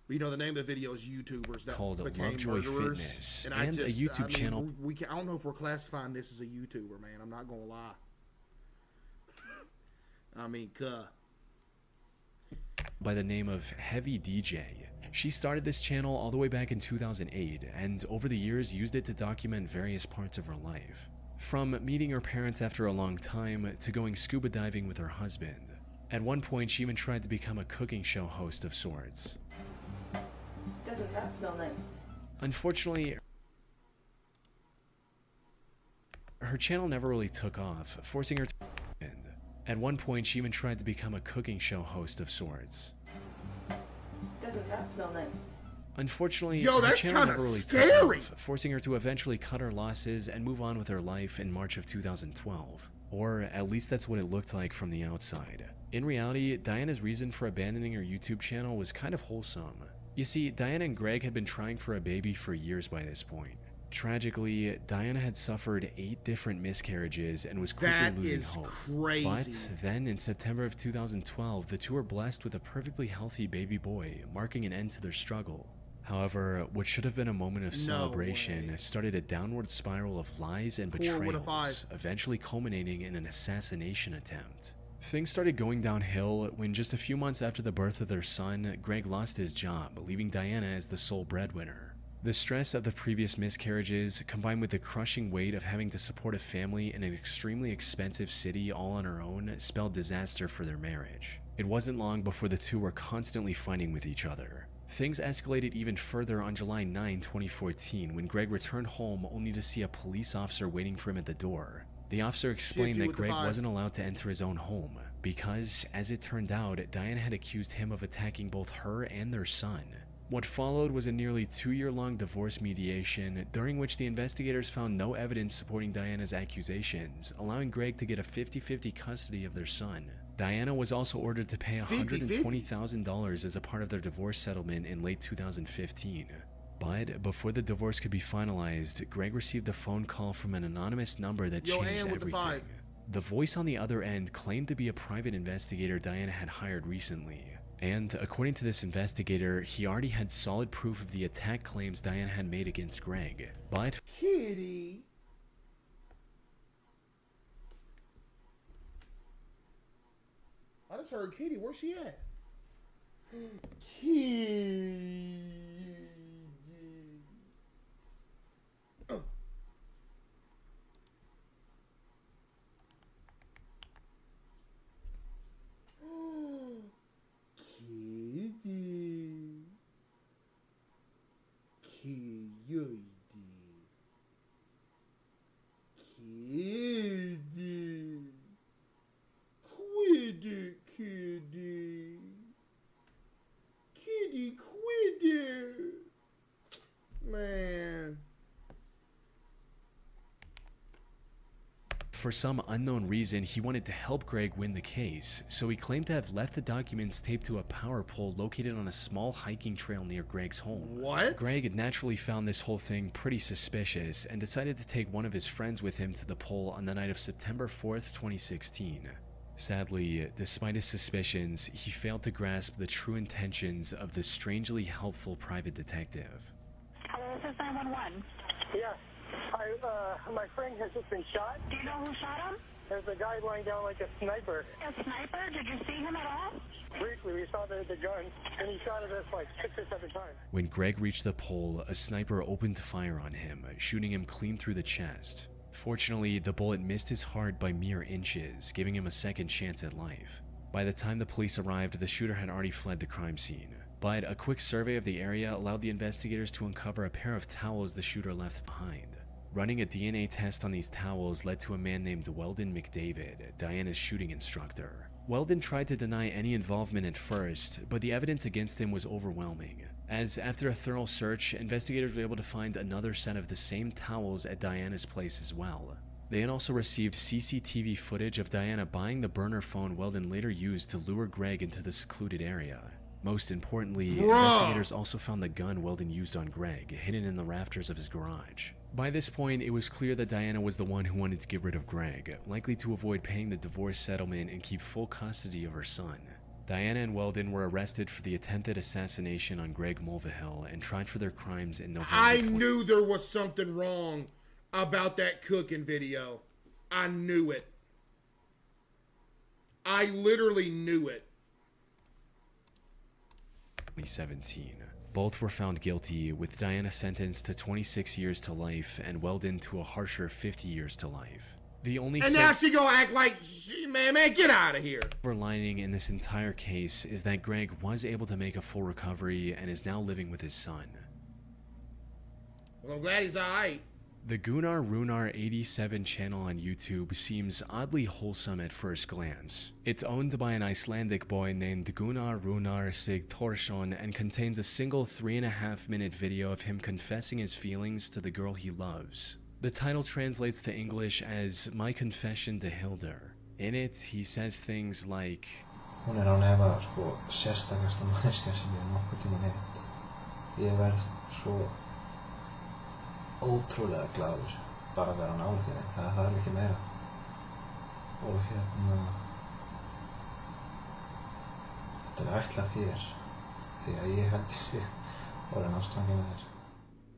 But the name of the video is YouTubers that called became Lovejoy murderers. Fitness And a YouTube channel. I don't know if we're classifying this as a YouTuber, man. I'm not gonna lie. I mean, by the name of Heavy DJ. She started this channel all the way back in 2008, and over the years used it to document various parts of her life. From meeting her parents after a long time, to going scuba diving with her husband. At one point, she even tried to become a cooking show host of sorts. Doesn't that smell nice? Unfortunately, her channel never really took off, forcing her to end. At one point, she even tried to become a cooking show host of sorts. Doesn't that smell nice? Unfortunately, Yo, her that's channel kinda never really scary. took off, forcing her to eventually cut her losses and move on with her life in March of 2012. Or at least that's what it looked like from the outside. In reality, Diana's reason for abandoning her YouTube channel was kind of wholesome. You see, Diana and Greg had been trying for a baby for years by this point. Tragically, Diana had suffered 8 different miscarriages and was quickly losing hope. Crazy. But then, in September of 2012, the two were blessed with a perfectly healthy baby boy, marking an end to their struggle. However, what should have been a moment of celebration started a downward spiral of lies and betrayals, eventually culminating in an assassination attempt. Things started going downhill when just a few months after the birth of their son, Greg lost his job, leaving Diana as the sole breadwinner. The stress of the previous miscarriages, combined with the crushing weight of having to support a family in an extremely expensive city all on her own, spelled disaster for their marriage. It wasn't long before the two were constantly fighting with each other. Things escalated even further on July 9, 2014, when Greg returned home only to see a police officer waiting for him at the door. The officer explained that Greg wasn't allowed to enter his own home because, as it turned out, Diana had accused him of attacking both her and their son. What followed was a nearly 2-year-long divorce mediation, during which the investigators found no evidence supporting Diana's accusations, allowing Greg to get a 50-50 custody of their son. Diana was also ordered to pay $120,000 as a part of their divorce settlement in late 2015. But before the divorce could be finalized, Greg received a phone call from an anonymous number that changed everything. The voice on the other end claimed to be a private investigator Diana had hired recently. And according to this investigator, he already had solid proof of the attack claims Diana had made against Greg. But Kitty. I just heard Kitty. Where's she at? Kitty. Kitty, quit it. for some unknown reason, he wanted to help Greg win the case, so he claimed to have left the documents taped to a power pole located on a small hiking trail near Greg's home. What? Greg naturally found this whole thing pretty suspicious and decided to take one of his friends with him to the pole on the night of September 4th, 2016. Sadly, despite his suspicions, he failed to grasp the true intentions of the strangely helpful private detective. Hello, this is 911. Yeah. My friend has just been shot. Do you know who shot him? There's a guy lying down like a sniper. A sniper? Did you see him at all? Briefly, we saw the gun, and he shot at us like 6 or 7 times. When Greg reached the pole, a sniper opened fire on him, shooting him clean through the chest. Fortunately, the bullet missed his heart by mere inches, giving him a second chance at life. By the time the police arrived, the shooter had already fled the crime scene. But a quick survey of the area allowed the investigators to uncover a pair of towels the shooter left behind. Running a DNA test on these towels led to a man named Weldon McDavid, Diana's shooting instructor. Weldon tried to deny any involvement at first, but the evidence against him was overwhelming, as after a thorough search, investigators were able to find another set of the same towels at Diana's place as well. They had also received CCTV footage of Diana buying the burner phone Weldon later used to lure Greg into the secluded area. Most importantly, investigators also found the gun Weldon used on Greg, hidden in the rafters of his garage. By this point, it was clear that Diana was the one who wanted to get rid of Greg, likely to avoid paying the divorce settlement and keep full custody of her son. Diana and Weldon were arrested for the attempted assassination on Greg Mulvihill and tried for their crimes in November. I knew there was something wrong about that cooking video. I knew it. I literally knew it. 2017. Both were found guilty, with Diana sentenced to 26 years to life and Weldon to a harsher 50 years to life. The only now she gonna act like, man, get out of here. silver lining in this entire case is that Greg was able to make a full recovery and is now living with his son. Well, I'm glad he's alright. The Gunnar Runar 87 channel on YouTube seems oddly wholesome at first glance. It's owned by an Icelandic boy named Gunnar Runar Sigthorsson and contains a single 3.5-minute video of him confessing his feelings to the girl he loves. The title translates to English as My Confession to Hildur. In it, he says things like, Hún án efa sérstakasta manneskja sem ég nokkuð tímann hitt. Ég verð svo ótrúlega glaður bara að vera nálægt henni. Það þarf ekki meira. Og þetta ætla þér því að ég held sig orðin ástfangin með þér.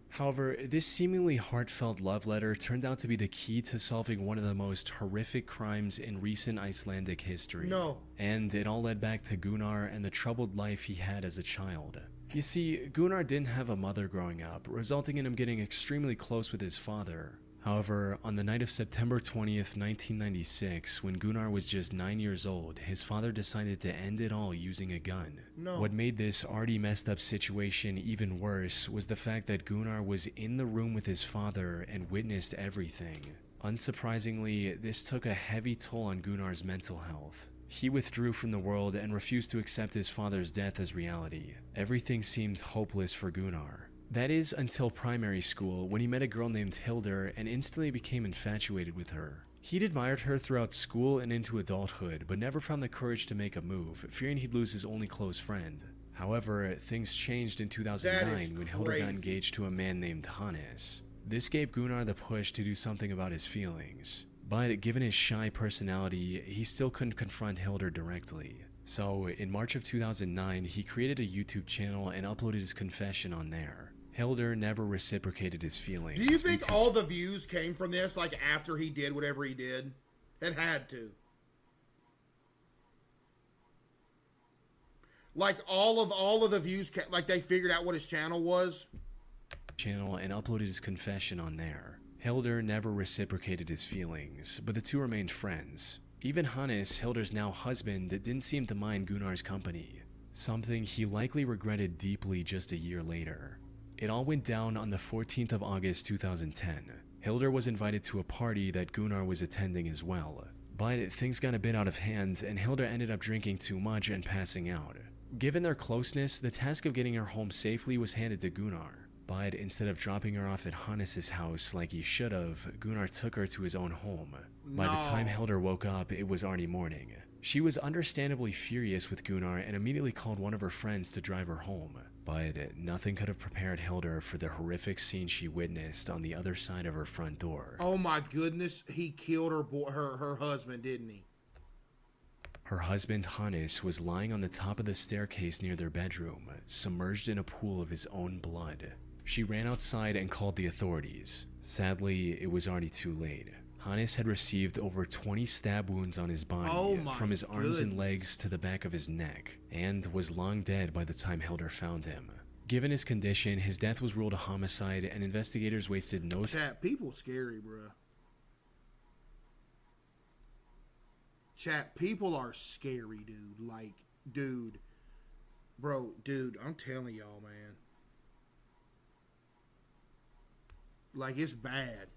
However, this seemingly heartfelt love letter turned out to be the key to solving one of the most horrific crimes in recent Icelandic history. No. And it all led back to Gunnar and the troubled life he had as a child. You see, Gunnar didn't have a mother growing up, resulting in him getting extremely close with his father. However, on the night of September 20th, 1996, when Gunnar was just 9 years old, his father decided to end it all using a gun. No. What made this already messed up situation even worse was the fact that Gunnar was in the room with his father and witnessed everything. Unsurprisingly, this took a heavy toll on Gunnar's mental health. He withdrew from the world and refused to accept his father's death as reality. Everything seemed hopeless for Gunnar. That is until primary school, when he met a girl named Hildur and instantly became infatuated with her. He'd admired her throughout school and into adulthood, but never found the courage to make a move, fearing he'd lose his only close friend. However, things changed in 2009 when Hildur got engaged to a man named Hannes. This gave Gunnar the push to do something about his feelings. But given his shy personality, he still couldn't confront Hildur directly. So, in March of 2009, he created a YouTube channel and uploaded his confession on there. Hildur never reciprocated his feelings. Do you think all the views came from this, like after he did whatever he did? It had to. Like all of the views, like they figured out what his channel was? And uploaded his confession on there. Hildur never reciprocated his feelings, but the two remained friends. Even Hannes, Hildur's now husband, didn't seem to mind Gunnar's company, something he likely regretted deeply just a year later. It all went down on the 14th of August 2010. Hildur was invited to a party that Gunnar was attending as well, but things got a bit out of hand and Hildur ended up drinking too much and passing out. Given their closeness, the task of getting her home safely was handed to Gunnar. But instead of dropping her off at Hannes's house like he should have, Gunnar took her to his own home. By the time Hildur woke up, it was already morning. She was understandably furious with Gunnar and immediately called one of her friends to drive her home. But nothing could have prepared Hildur for the horrific scene she witnessed on the other side of her front door. Oh my goodness, he killed her husband, didn't he? Her husband, Hannes, was lying on the top of the staircase near their bedroom, submerged in a pool of his own blood. She ran outside and called the authorities. Sadly, it was already too late. Hannes had received over 20 stab wounds on his body, from his arms and legs to the back of his neck, and was long dead by the time Hildur found him. Given his condition, his death was ruled a homicide, and investigators wasted no time. Chat, people scary, bruh. Chat, people are scary, dude. Like, dude. Bro, dude, I'm telling y'all, man. Like, it's bad.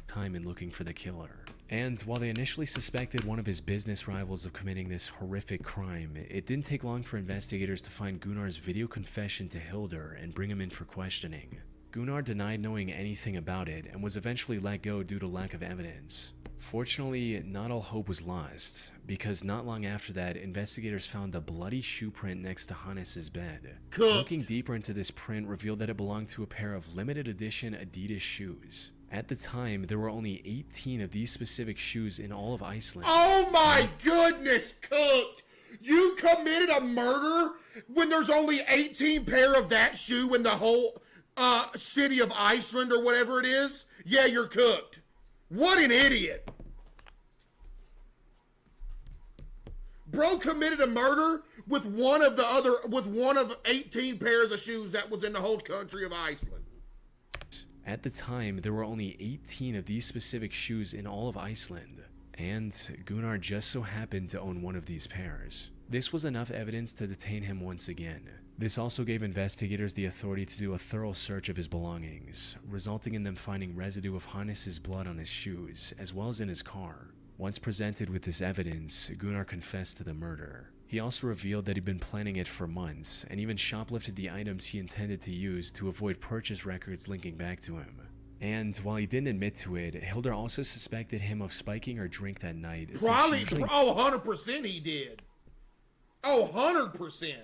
Time in looking for the killer. And while they initially suspected one of his business rivals of committing this horrific crime, it didn't take long for investigators to find Gunnar's video confession to Hildur and bring him in for questioning. Gunnar denied knowing anything about it and was eventually let go due to lack of evidence. Fortunately, not all hope was lost, because not long after that, investigators found a bloody shoe print next to Hannes's bed. Looking deeper into this print revealed that it belonged to a pair of limited edition Adidas shoes. At the time, there were only 18 of these specific shoes in all of Iceland. Oh my goodness, Cooked! You committed a murder when there's only 18 pair of that shoe in the whole city of Iceland or whatever it is? Yeah, you're cooked. What an idiot. Bro committed a murder with one of 18 pairs of shoes that was in the whole country of Iceland. At the time, there were only 18 of these specific shoes in all of Iceland, and Gunnar just so happened to own one of these pairs. This was enough evidence to detain him once again. This also gave investigators the authority to do a thorough search of his belongings, resulting in them finding residue of Hannes's blood on his shoes, as well as in his car. Once presented with this evidence, Gunnar confessed to the murder. He also revealed that he'd been planning it for months, and even shoplifted the items he intended to use to avoid purchase records linking back to him. And while he didn't admit to it, Hildur also suspected him of spiking her drink that night. Probably, 100% he did. 100%.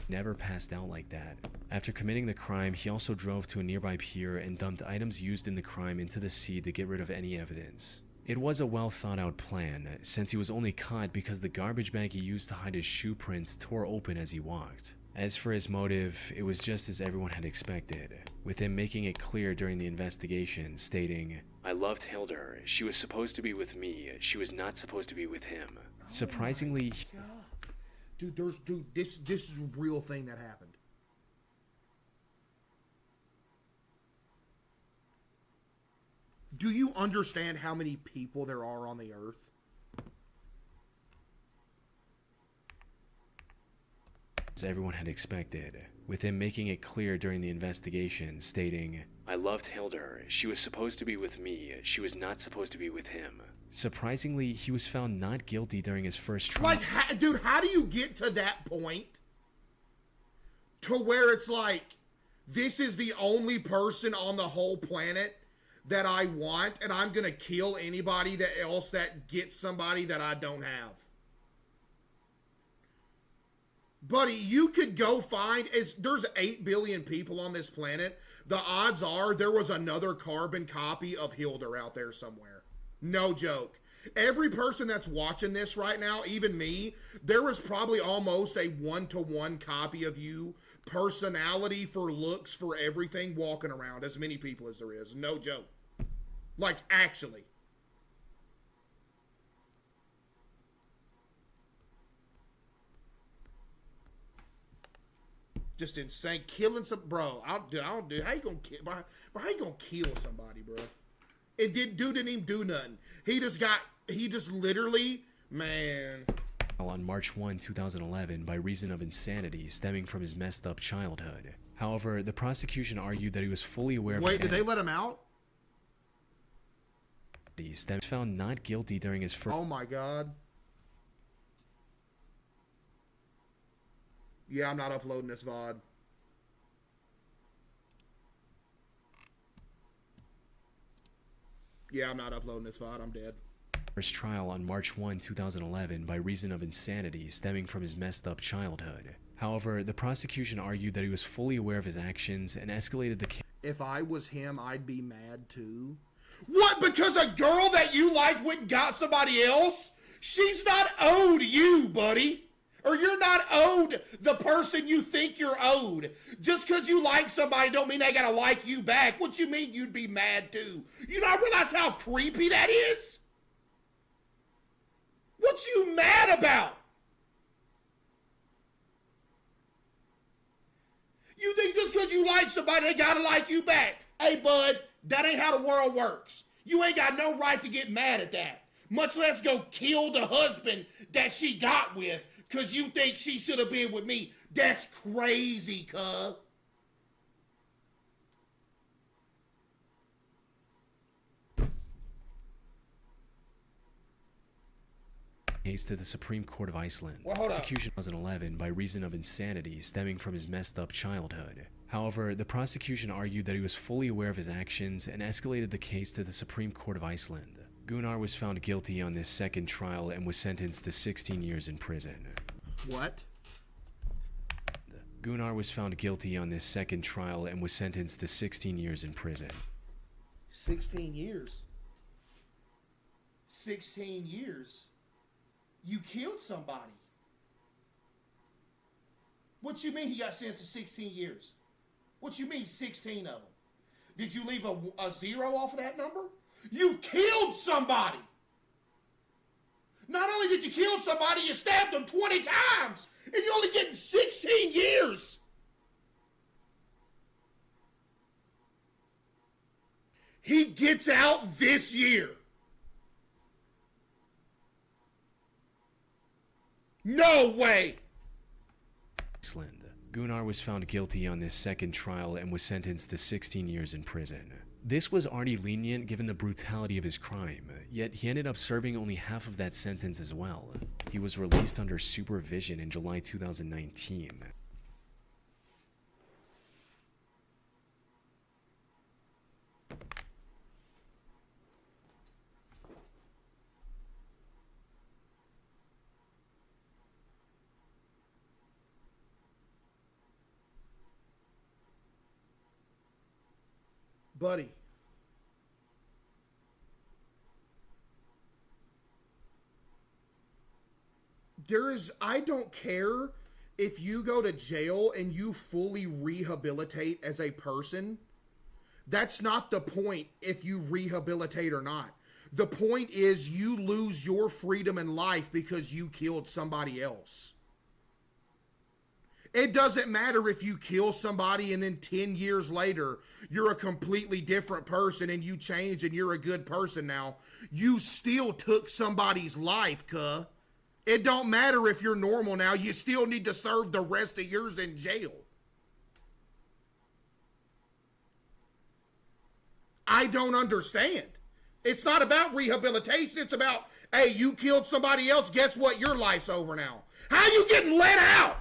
Never passed out like that. After committing the crime, he also drove to a nearby pier and dumped items used in the crime into the sea to get rid of any evidence. It was a well thought out plan, since he was only caught because the garbage bag he used to hide his shoe prints tore open as he walked. As for his motive, it was just as everyone had expected, with him making it clear during the investigation, stating, "I loved Hildur. She was supposed to be with me. She was not supposed to be with him." Surprisingly, dude, this is a real thing that happened. Do you understand how many people there are on the earth? as everyone had expected, with him making it clear during the investigation, stating, "I loved Hildur. She was supposed to be with me. She was not supposed to be with him." Surprisingly, he was found not guilty during his first trial. Like, dude, how do you get to that point? To where it's like, this is the only person on the whole planet that I want, and I'm gonna kill anybody else that gets somebody that I don't have. Buddy, you could go find, there's 8 billion people on this planet. The odds are there was another carbon copy of Hildur out there somewhere. No joke. Every person that's watching this right now, even me, there was probably almost a 1-to-1 copy of you, personality, for looks, for everything, walking around. As many people as there is. No joke. Like, actually. Just insane. Killing some, bro. I don't do. How you gonna kill? Bro, how you gonna kill somebody, bro? Dude didn't even do nothing. He just literally, man. On March 1, 2011, by reason of insanity stemming from his messed up childhood. However, the prosecution argued that he was fully aware of. Wait, did they let him out? He was found not guilty during his first. Oh my God. Yeah, I'm not uploading this VOD. Yeah, I'm not uploading this VOD. I'm dead. First trial on March 1, 2011 by reason of insanity stemming from his messed up childhood. However, the prosecution argued that he was fully aware of his actions and escalated the case. If I was him, I'd be mad too. What? Because a girl that you liked went and got somebody else? She's not owed you, buddy. Or you're not owed the person you think you're owed. Just because you like somebody don't mean they gotta like you back. What you mean you'd be mad too? You don't realize how creepy that is? What you mad about? You think just because you like somebody, they gotta like you back. Hey, bud, that ain't how the world works. You ain't got no right to get mad at that. Much less go kill the husband that she got with because you think she should have been with me. That's crazy, cuz. Case to the Supreme Court of Iceland. Well, hold up. Prosecution 2011 by reason of insanity stemming from his messed up childhood. However, the prosecution argued that he was fully aware of his actions and escalated the case to the Supreme Court of Iceland. Gunnar was found guilty on this second trial and was sentenced to 16 years in prison. What? Gunnar was found guilty on this second trial and was sentenced to 16 years in prison. 16 years? 16 years? You killed somebody. What you mean he got sentenced to 16 years? What you mean 16 of them? Did you leave a zero off of that number? You killed somebody! Not only did you kill somebody, you stabbed them 20 times! And you're only getting 16 years! He gets out this year. No way! Iceland. Gunnar was found guilty on this second trial and was sentenced to 16 years in prison. This was already lenient given the brutality of his crime, yet he ended up serving only half of that sentence as well. He was released under supervision in July 2019. Buddy. I don't care if you go to jail and you fully rehabilitate as a person. That's not the point if you rehabilitate or not. The point is you lose your freedom in life because you killed somebody else. It doesn't matter if you kill somebody and then 10 years later, you're a completely different person and you change and you're a good person now. You still took somebody's life, cuh. It don't matter if you're normal now. You still need to serve the rest of yours in jail. I don't understand. It's not about rehabilitation. It's about, hey, you killed somebody else. Guess what? Your life's over now. How you getting let out?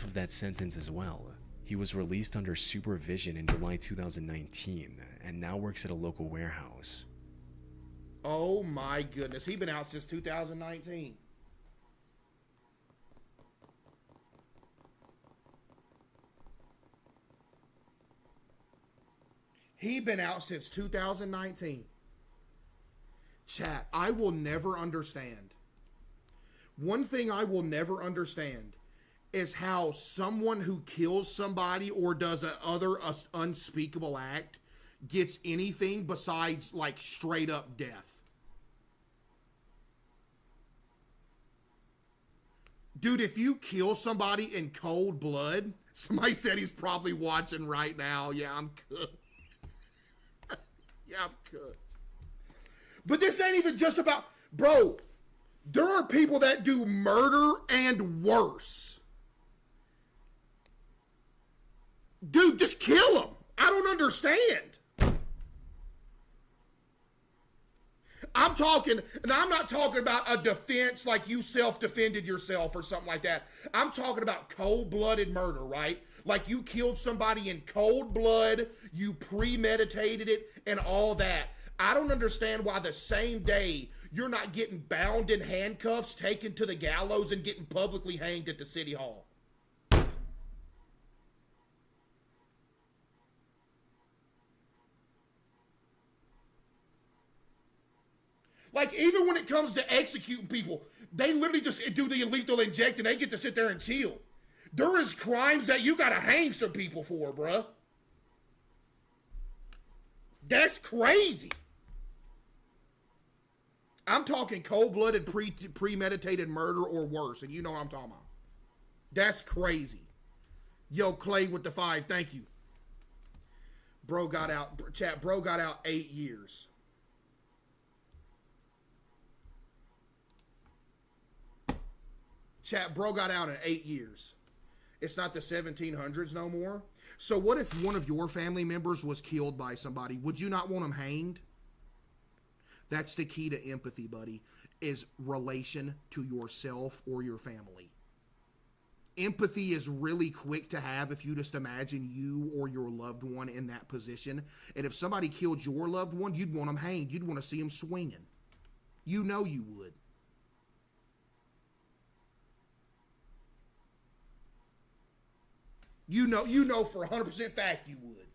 Of that sentence as well. He was released under supervision in July 2019 and now works at a local warehouse. Oh my goodness. He's been out since 2019. He's been out since 2019. Chat, I will never understand. One thing I will never understand is how someone who kills somebody or does a other unspeakable act gets anything besides like straight up death. Dude, if you kill somebody in cold blood, somebody said he's probably watching right now. Yeah, I'm good. Yeah, I'm good. But this ain't even just about, bro, there are people that do murder and worse. Dude, just kill him. I don't understand. I'm talking, and I'm not talking about a defense like you self-defended yourself or something like that. I'm talking about cold-blooded murder, right? Like you killed somebody in cold blood, you premeditated it, and all that. I don't understand why the same day you're not getting bound in handcuffs, taken to the gallows, and getting publicly hanged at the city hall. Like, even when it comes to executing people, they literally just do the lethal inject and they get to sit there and chill. There is crimes that you gotta hang some people for, bruh. That's crazy. I'm talking cold-blooded, premeditated murder or worse, and you know what I'm talking about. That's crazy. Yo, Clay with the 5, thank you. Bro got out, chat, bro got out 8 years. Chat, bro got out in 8 years. It's not the 1700s no more. So what if one of your family members was killed by somebody? Would you not want them hanged? That's the key to empathy, buddy, is relation to yourself or your family. Empathy is really quick to have if you just imagine you or your loved one in that position. And if somebody killed your loved one, you'd want them hanged. You'd want to see them swinging. You know you would. You know for 100% fact you would.